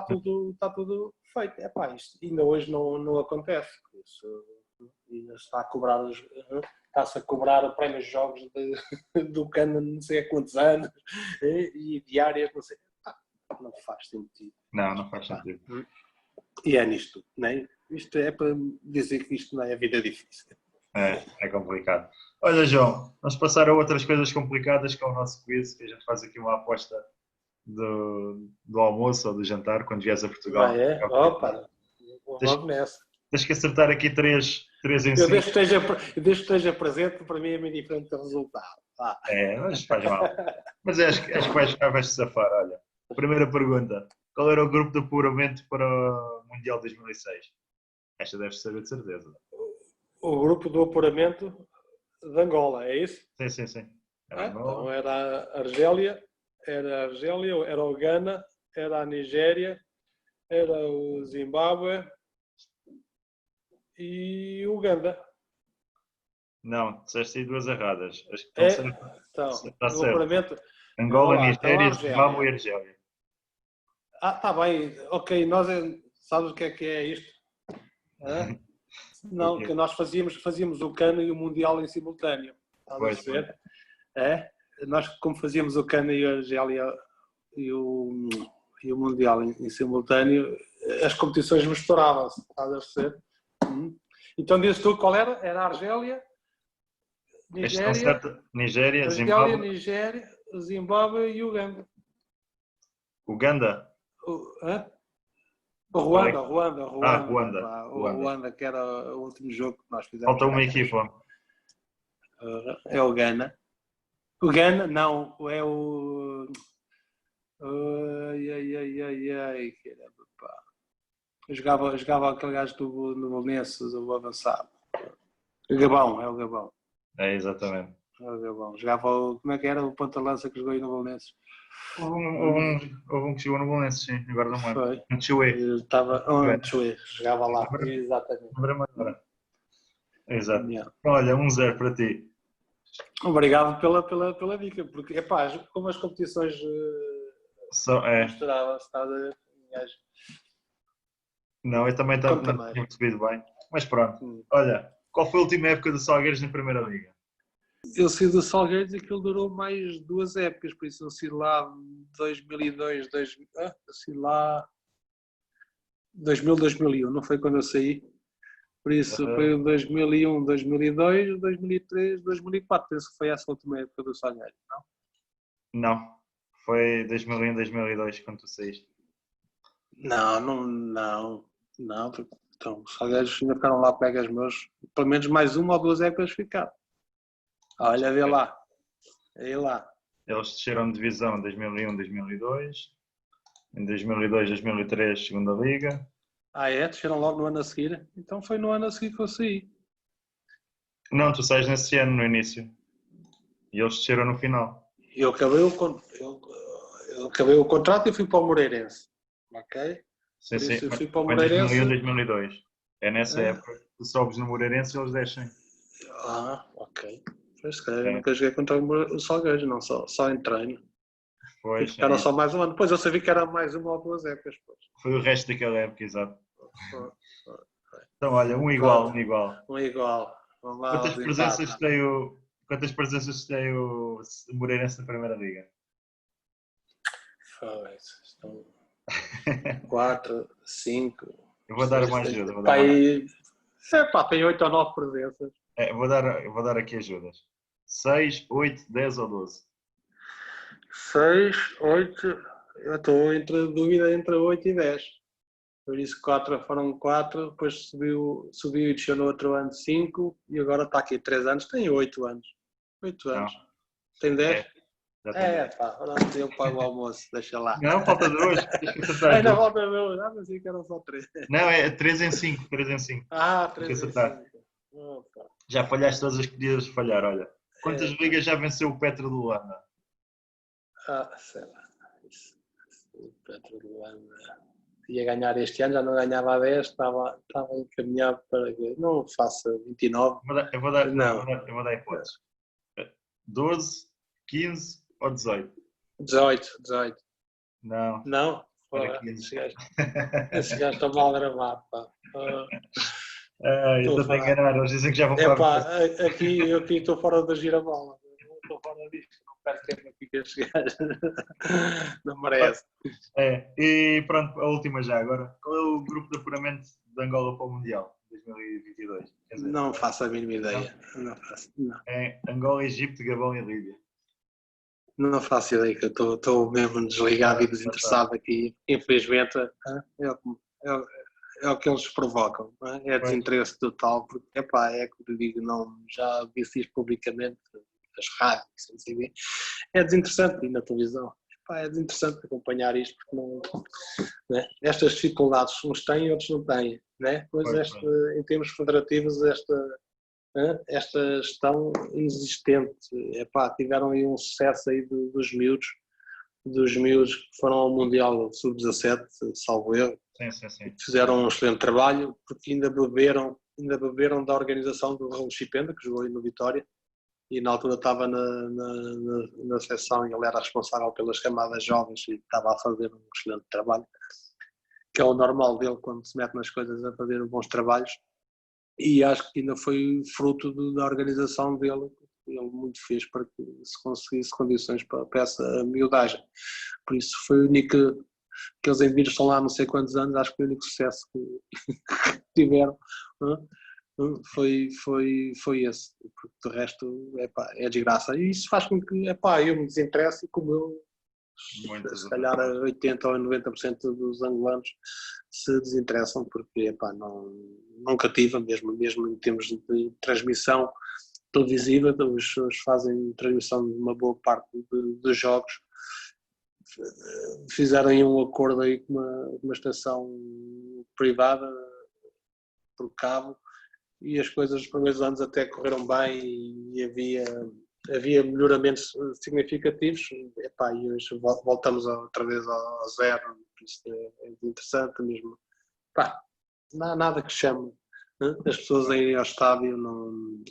tudo feito. Isto ainda hoje não acontece. Isso ainda está-se a cobrar prémios de jogos do Cana não sei há quantos anos e diárias, não sei. Não faz sentido. Não faz sentido. E é nisto, não é? Isto é para dizer que isto não é a vida difícil. É complicado. Olha, João, vamos passar a outras coisas complicadas, que é o nosso quiz, que a gente faz aqui uma aposta do almoço ou do jantar, quando vieres a Portugal. Logo nessa. Tens que acertar aqui três em 5. Desde que esteja presente, para mim é meio diferente do resultado. Mas faz mal. Mas acho que vais-te safar, olha. Primeira pergunta. Qual era o grupo de apuramento para o Mundial 2006? Esta deves saber de certeza. O grupo do apuramento de Angola, é isso? Sim. Então era a Argélia, era o Ghana, era a Nigéria, era o Zimbábue e o Uganda. Não, disseste aí duas erradas. Acho que está certo. Angola, Nigéria, Zimbábue e Argélia. Está bem. Ok, nós sabes o que é isto? Não, que nós fazíamos o CAN e o Mundial em simultâneo. Estás a ver? Nós, como fazíamos o CAN e a Argélia e o Mundial em simultâneo, as competições misturavam-se. Estás a ver? Então dizes tu qual era? Era a Argélia, Nigéria, Zimbábue e Uganda. Uganda? Hã? O Ruanda. Ruanda. Pá, o Ruanda, que era o último jogo que nós fizemos. Falta uma equipa. É o Ghana. O Ghana, não, é o. Ai, caramba, pá. Eu jogava aquele gajo no Belenenses, o avançado. O Gabão, é o Gabão. É, exatamente. É o Gabão. Jogava como é que era o ponta-lança que jogou aí no Belenenses? Houve um que chegou no Belenenses, sim, agora não lembro. Foi. Um Chue. Estava Chue, jogava lá. Exatamente. Lembra-me agora. Exato. Yeah. Olha, 1-0 para ti. Obrigado pela dica, porque, epá, como as competições misturavam-se, estás a ver? Não, eu também não tinha percebido bem. Mas pronto. Olha, qual foi a última época do Salgueiros na Primeira Liga? Eu saí do Salgueiros e aquilo durou mais 2 épocas, por isso eu saí lá 2002, eu saí lá 2000, 2001, não foi quando eu saí? Por isso foi 2001, 2002, 2003, 2004, penso que foi essa a última época do Salgueiros, não? Não, foi 2001, 2002 quando tu saíste. Não, então os Salgueiros ainda ficaram lá colegas meus, pelo menos mais 1 ou 2 épocas ficaram. Olha, vê lá. Aí lá. Eles desceram de divisão em 2001, 2002. Em 2002, 2003, segunda Liga. Desceram logo no ano a seguir? Então foi no ano a seguir que eu saí. Não, tu sais nesse ano, no início. E eles desceram no final. Eu acabei o contrato e fui para o Moreirense. Ok? Sim, sim. Eu fui para o Foi em Moreirense. 2001, 2002. É nessa época que tu sobes no Moreirense e eles descem. Ok. Pois, se calhar eu nunca joguei contra o Salgueiros, não, só em treino. Pois, ficaram só mais um ano. Depois eu sabia que era mais 1 ou 2 épocas. Pois. Foi o resto daquela época, exato. Então, olha, um igual. Um igual. Vamos lá, quantas presenças tem o Moreirense na Primeira Liga? Estão 4, 5. Eu vou dar uma ajuda. Tem 8 ou 9 presenças. Eu vou dar aqui ajudas. 6, 8, 10 ou 12? 6, 8. Eu estou entre dúvida entre 8 e 10. Por isso foram 4, depois subiu e desceu no outro ano 5 e agora está aqui 3 anos, tem 8 anos. 8 anos. Não. Tem 10? Agora eu pago o almoço, deixa lá. Não, falta 2. Ainda falta 2, mas que eram só 3. Não, é 3 em 5. 3 em 5. 3 em 5. Já falhaste todas as que podias falhar, olha. Quantas ligas já venceu o Petro de Luanda? Sei lá. O Petro de Luanda ia ganhar este ano, já não ganhava a 10, estava encaminhado para que não faça 29. Eu vou dar hipóteses. 12, 15 ou 18? 18. Não. Não? Era 15. Esse gajo está mal gravado, pá. Eu estou a enganar, eles dizem que já vão para aqui estou fora da girabola. Estou fora disto, não perco tempo aqui com estes gajos. Não merece. E pronto, a última já agora. Qual é o grupo de apuramento de Angola para o Mundial 2022? Não faço a mínima ideia. Não faço. Não. É Angola, Egito, Gabão e Líbia. Não faço ideia, que eu estou mesmo desligado e desinteressado aqui. Infelizmente, é o que eles provocam. Não é? Desinteresse total, porque é como eu digo, já disse isto publicamente, as rádios, assim, é desinteressante ir na televisão. É desinteressante acompanhar isto, porque não, estas dificuldades uns têm e outros não têm. Né? Em termos federativos, esta gestão inexistente. Tiveram aí um sucesso aí dos miúdos que foram ao Mundial Sub-17, salvo erro. Sim. Fizeram um excelente trabalho, porque ainda beberam da organização do Raul Chipenda, que jogou aí no Vitória, e na altura estava na seleção e ele era responsável pelas camadas jovens e estava a fazer um excelente trabalho, que é o normal dele quando se mete nas coisas, a fazer bons trabalhos. E acho que ainda foi fruto da organização dele. Ele muito fez para que se conseguisse condições para essa miudagem. Por isso foi o único que eles em estão lá há não sei quantos anos, acho que foi o único sucesso que tiveram. Foi esse. Porque de resto é desgraça. E isso faz com que eu me desinteresse, e como eu Se calhar 80% ou 90% dos angolanos se desinteressam porque não cativa, mesmo em termos de transmissão televisiva. As pessoas fazem transmissão de uma boa parte dos jogos. Fizeram um acordo aí com uma estação privada por cabo e as coisas nos primeiros anos até correram bem e havia melhoramentos significativos. E hoje voltamos outra vez ao zero. Isso é interessante mesmo. Não há nada que chame as pessoas a irem ao estádio, não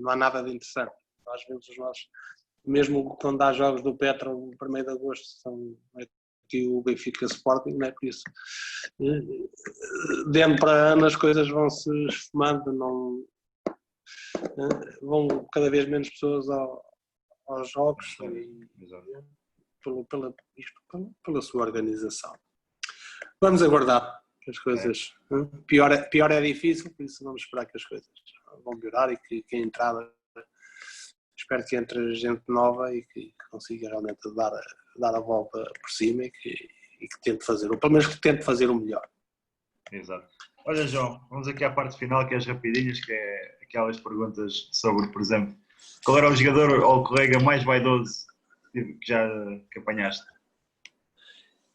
há nada de interessante. Às vezes os nossos, mesmo quando há jogos do Petra, no 1º de agosto, são aqui o Benfica Sporting, não é por isso. De ano para ano as coisas vão se esfumando, vão cada vez menos pessoas aos jogos pela sua organização. Vamos aguardar que as coisas... Pior é difícil, por isso vamos esperar que as coisas vão melhorar e que a entrada... Espero que entre gente nova e que consiga realmente dar a volta por cima e que tente fazer, ou pelo menos que tente fazer o melhor. Exato. Olha, João, vamos aqui à parte final, que é as rapidinhas, que é aquelas perguntas sobre, por exemplo, qual era o jogador ou o colega mais vaidoso que apanhaste?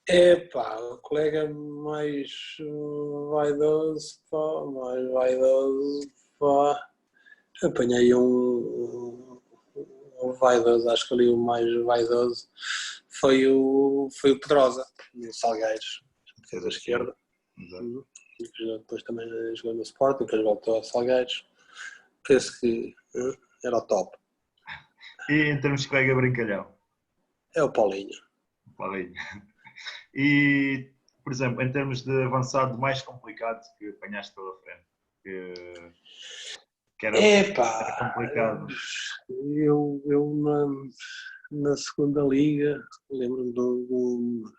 O colega mais vaidoso, apanhei um vaidoso, acho que ali o mais vaidoso foi o Pedrosa, no Salgueiros, defesa esquerda. Depois também jogou no Sporting, depois voltou ao Salgueiros. Penso que era o top. E em termos de colega brincalhão? É o Paulinho. E, por exemplo, em termos de avançado mais complicado que apanhaste pela frente? Que era complicado. Eu na segunda liga lembro-me do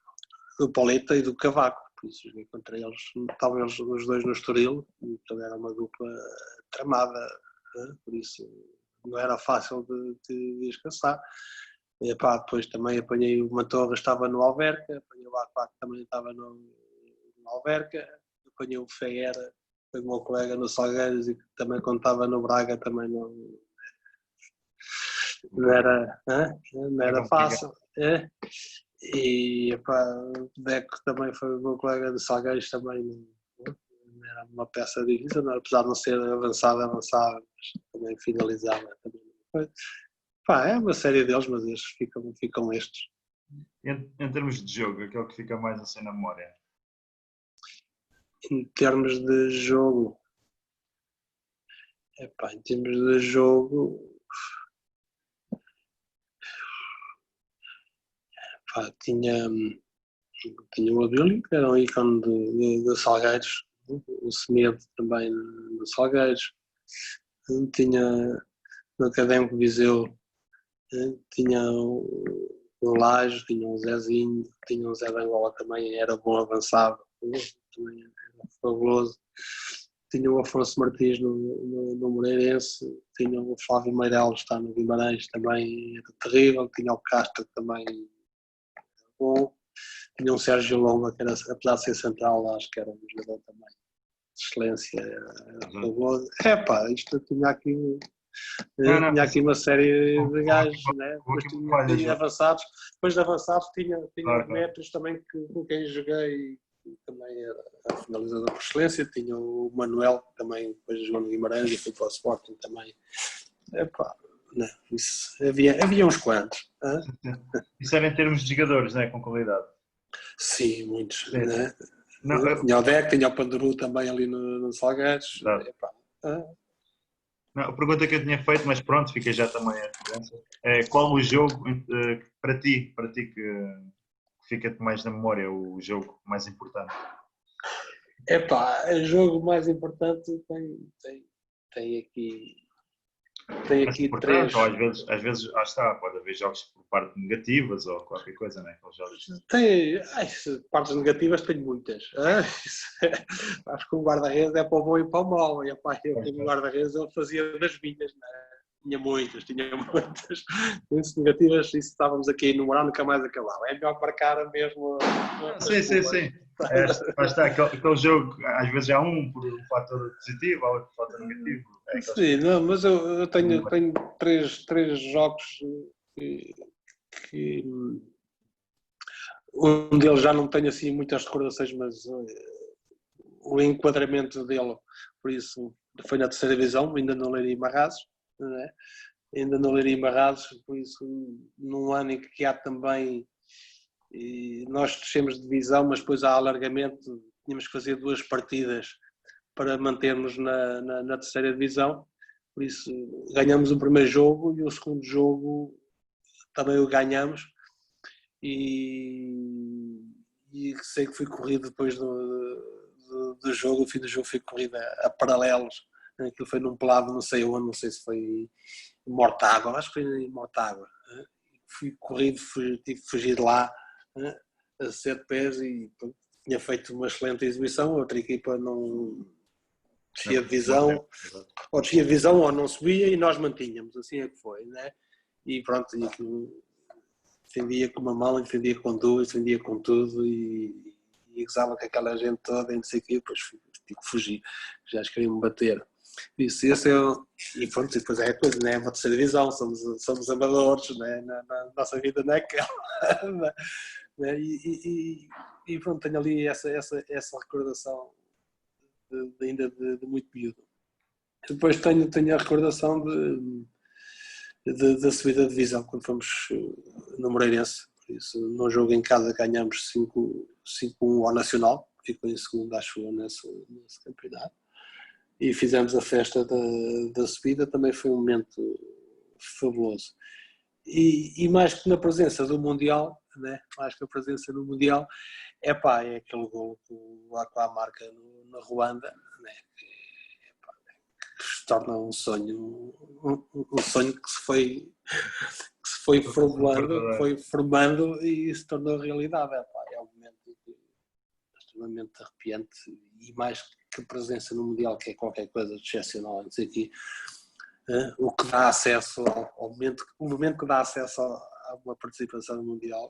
Pauleta e do Cavaco, por isso encontrei eles, talvez os dois no Estoril, então era uma dupla tramada, por isso não era fácil de descansar. Depois também apanhei o Matorra, estava no Alverca, apanhei o Aquac, também estava no Alverca, apanhei o Feera, foi o meu colega no Salgueiros e que também quando estava no Braga também não era fácil. E o Deco também foi o meu colega do Salgueiros, também não era uma peça difícil, apesar de não ser avançado, mas também finalizava. É uma série deles, mas estes ficam estes. Em termos de jogo, aquele que fica mais assim na memória? Em termos de jogo, tinha o Abílio, que era um ícone de Salgueiros, o Semedo também no Salgueiros, tinha no Académico Viseu, tinha o Lajo, tinha o Zezinho, tinha o Zé de Angola também, era bom avançado, também era fabuloso. Tinha o Afonso Martins no Moreirense, tinha o Flávio Meireles, está no Guimarães, também era terrível, tinha o Castro também bom, tinha um Sérgio Lomba, que era, apesar de ser central, acho que era um jogador também de excelência, era fabuloso. Isto tinha aqui... tinha aqui uma série de gajos, né? Depois tinha avançados, depois de avançados tinha metros também com quem joguei, que também era finalizador por excelência, tinha o Manuel, que também depois jogou no Guimarães e foi para o Sporting também. Não, isso, havia uns quantos. Isso era em termos de jogadores, né? Com qualidade? Sim, muitos. Né? Tinha o Deco, tinha o Panduru também ali no Salgueiros. A pergunta que eu tinha feito, mas pronto, fica já também a referência. Qual o jogo para ti que fica-te mais na memória, o jogo mais importante? O jogo mais importante tem aqui três. Ou às vezes pode haver jogos por parte negativas ou qualquer coisa, né? Partes negativas tenho muitas. Acho que o guarda-redes é para o bom e para o mau. Eu como guarda-redes ele fazia das minhas, né? tinha muitas muitas negativas, e se estávamos aqui a enumerar nunca mais acabava. É melhor marcar mesmo Sim. Mas está, aquele jogo, às vezes há um por um fator positivo, há outro por fator negativo. Sim, não, mas eu tenho três jogos que um deles já não tenho assim muitas recordações, mas o enquadramento dele, por isso, foi na terceira divisão, ainda no Leiria Marrazes, não é? Ainda no Leiria Marrazes, por isso, num ano em que há também, nós descemos de divisão, mas depois há alargamento, tínhamos que fazer 2 partidas para mantermos na terceira divisão, por isso ganhamos o primeiro jogo e o segundo jogo também o ganhamos, e sei que fui corrido depois do jogo, o fim do jogo foi corrida a paralelos, aquilo foi num pelado, não sei onde, não sei se foi em Mortágua, acho que foi em Mortágua. Fui corrido, tive que fugir de lá a 7 pés e tinha feito uma excelente exibição, a outra equipa não descia de divisão, ou descia de divisão ou não subia, e nós mantínhamos, assim é que foi, né? E pronto, defendia com uma mão, defendia com duas, defendia com tudo, e gozava com aquela gente toda, e não sei o quê, depois tive que fugir, já queriam me bater. Isso, esse é e pronto, depois é a coisa, né? É uma terceira divisão, somos amadores, né? Na nossa vida não é aquela. Né? E pronto, tenho ali essa recordação ainda de muito miúdo. Depois tenho a recordação da subida de divisão, quando fomos no Moreirense. Por isso, num jogo em casa ganhamos 5-1 ao Nacional, ficou em segundo, acho eu, nesse campeonato. E fizemos a festa da subida, também foi um momento fabuloso. E mais que na presença do Mundial, né? Mais que a presença no Mundial, é aquele gol lá com a marca na Ruanda, né? Que se torna um sonho que se foi formando e se tornou realidade. É um momento extremamente arrepiante, e mais que a presença no Mundial, que é qualquer coisa de excepcional, não sei aqui, o que dá acesso ao momento, o momento que dá acesso a uma participação no Mundial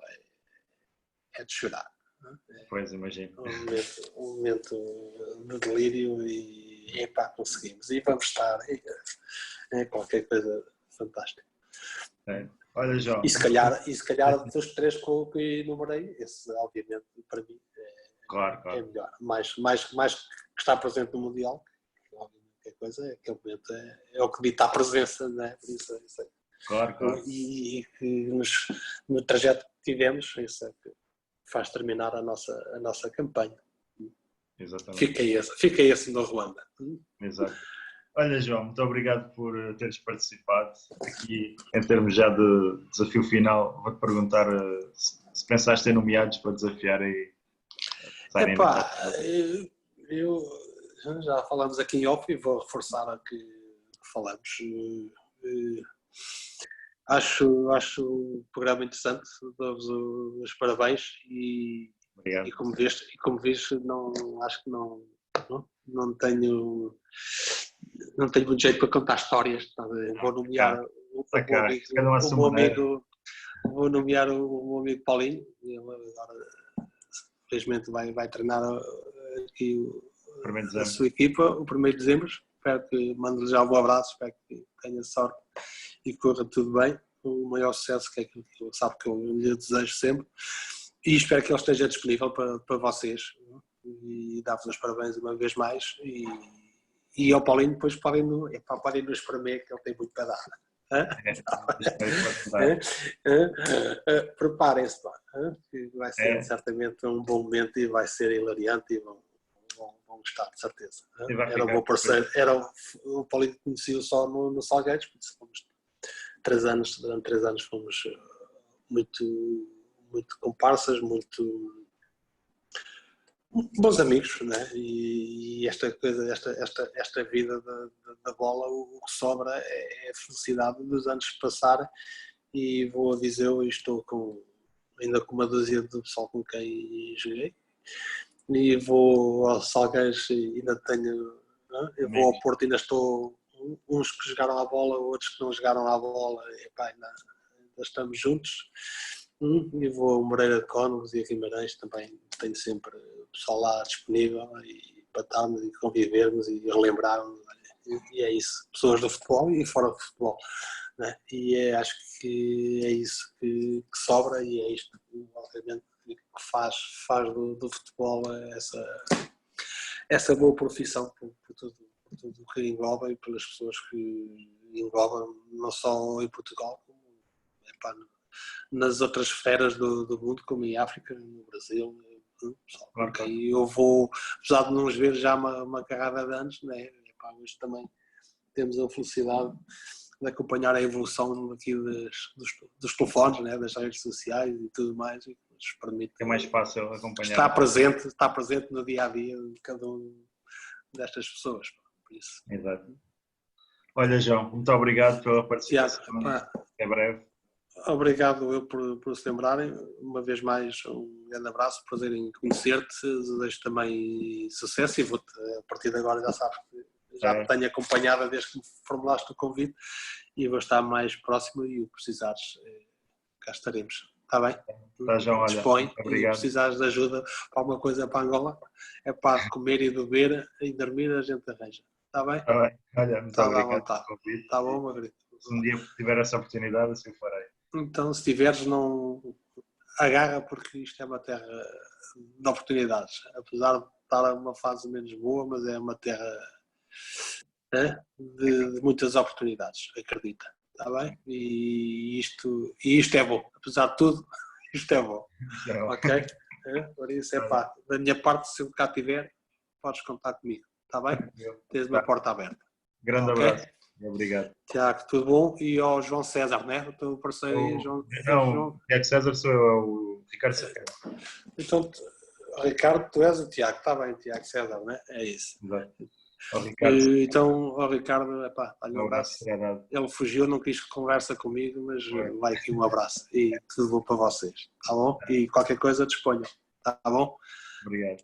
é de chorar. Pois, imagino. Um momento de delírio, e conseguimos, e vamos estar, é qualquer coisa fantástica. Olha, João. E se calhar dos 3 que enumerei, esse obviamente para mim claro. É melhor, mais que estar presente no Mundial, que coisa, aquele momento é o que dita a presença, não é? Por isso é. Claro. E que no trajeto que tivemos, isso é que faz terminar a nossa campanha. Exatamente. Fica esse no Ruanda. Exato. Olha, João, muito obrigado por teres participado. Aqui, em termos já de desafio final, vou-te perguntar se pensaste em nomeados para desafiar aí. Eu já falamos aqui em off e vou reforçar a que falamos. Acho o programa interessante, dou-vos os parabéns, e como vês, acho que não tenho muito jeito para contar histórias. Vou nomear vou nomear o meu amigo Paulinho. Ele agora, felizmente, vai treinar aqui a sua equipa o 1º de dezembro. Espero que mando-lhe já um bom abraço, espero que tenha sorte e corra tudo bem, o maior sucesso, que é aquilo que sabe que eu lhe desejo sempre, e espero que ele esteja disponível para vocês, e dar-vos os parabéns uma vez mais, e ao Paulinho depois podem nos espremer, que ele tem muito para dar. Preparem-se, que vai ser certamente um bom momento, e vai ser hilariante, e vão gostar, de certeza. Era um bom parceiro, o Paulinho conhecia-o só no Salgueiros, fomos durante 3 anos fomos muito comparsas, muito bons amigos, né? E esta vida da bola, o que sobra é a felicidade dos anos passar, e vou a Viseu e estou ainda com uma dúzia de pessoal com quem joguei, e vou ao Salgueiros e ainda tenho, eu vou ao Porto e ainda estou uns que jogaram a bola, outros que não jogaram a bola, epá, ainda estamos juntos. E vou ao Moreira de Cónegos e a Guimarães também, tenho sempre o pessoal lá disponível e para estarmos e convivermos e relembrarmos. E é isso, pessoas do futebol e fora do futebol, né? E acho que é isso que sobra e é isto, obviamente, que faz do futebol essa boa profissão por tudo o que engloba e pelas pessoas que englobam, não só em Portugal, como nas outras esferas do mundo, como em África, no Brasil. Porque aí eu vou, apesar de não os ver já uma carrada de anos, né? Hoje também temos a felicidade de acompanhar a evolução aqui dos telefones, né? Das redes sociais e tudo mais, e que nos permite é mais fácil acompanhar. Está presente no dia a dia de cada um destas pessoas. Por isso. Exato. Olha, João, muito obrigado pela participação. Tiago, até breve. Obrigado eu por se lembrarem. Uma vez mais, um grande abraço, prazer em conhecer-te. Desejo também sucesso e vou-te, a partir de agora, já sabes que já te tenho acompanhada desde que me formulaste o convite e vou estar mais próximo e o precisares, cá estaremos. Está bem? Tá, João, dispõe olha, e precisares de ajuda para alguma coisa para Angola, é para comer e beber e dormir, a gente arranja. Está bem? Está bem. Olha, muito obrigado. Está bom, Margarida? Se um dia tiver essa oportunidade, assim o farei. Então, se tiveres, não agarra, porque isto é uma terra de oportunidades. Apesar de estar uma fase menos boa, mas é uma terra de muitas oportunidades, acredita. Está bem? E isto é bom. Apesar de tudo, isto é bom. Ok? Por isso, da minha parte, se eu cá tiver, podes contar comigo. Está bem? Tens uma porta aberta. Grande abraço. Obrigado. Tiago, tudo bom? E ao João César, né? O teu parceiro aí, João. Não, Tiago César sou eu, é o Ricardo Sacana. Então, Ricardo, tu és o Tiago, está bem, Tiago César, né? É isso. Exato. Então, ao Ricardo, um abraço. Ele fugiu, não quis conversa comigo, mas vai aqui um abraço. E tudo bom para vocês, tá bom? E qualquer coisa disponham, tá bom? Obrigado.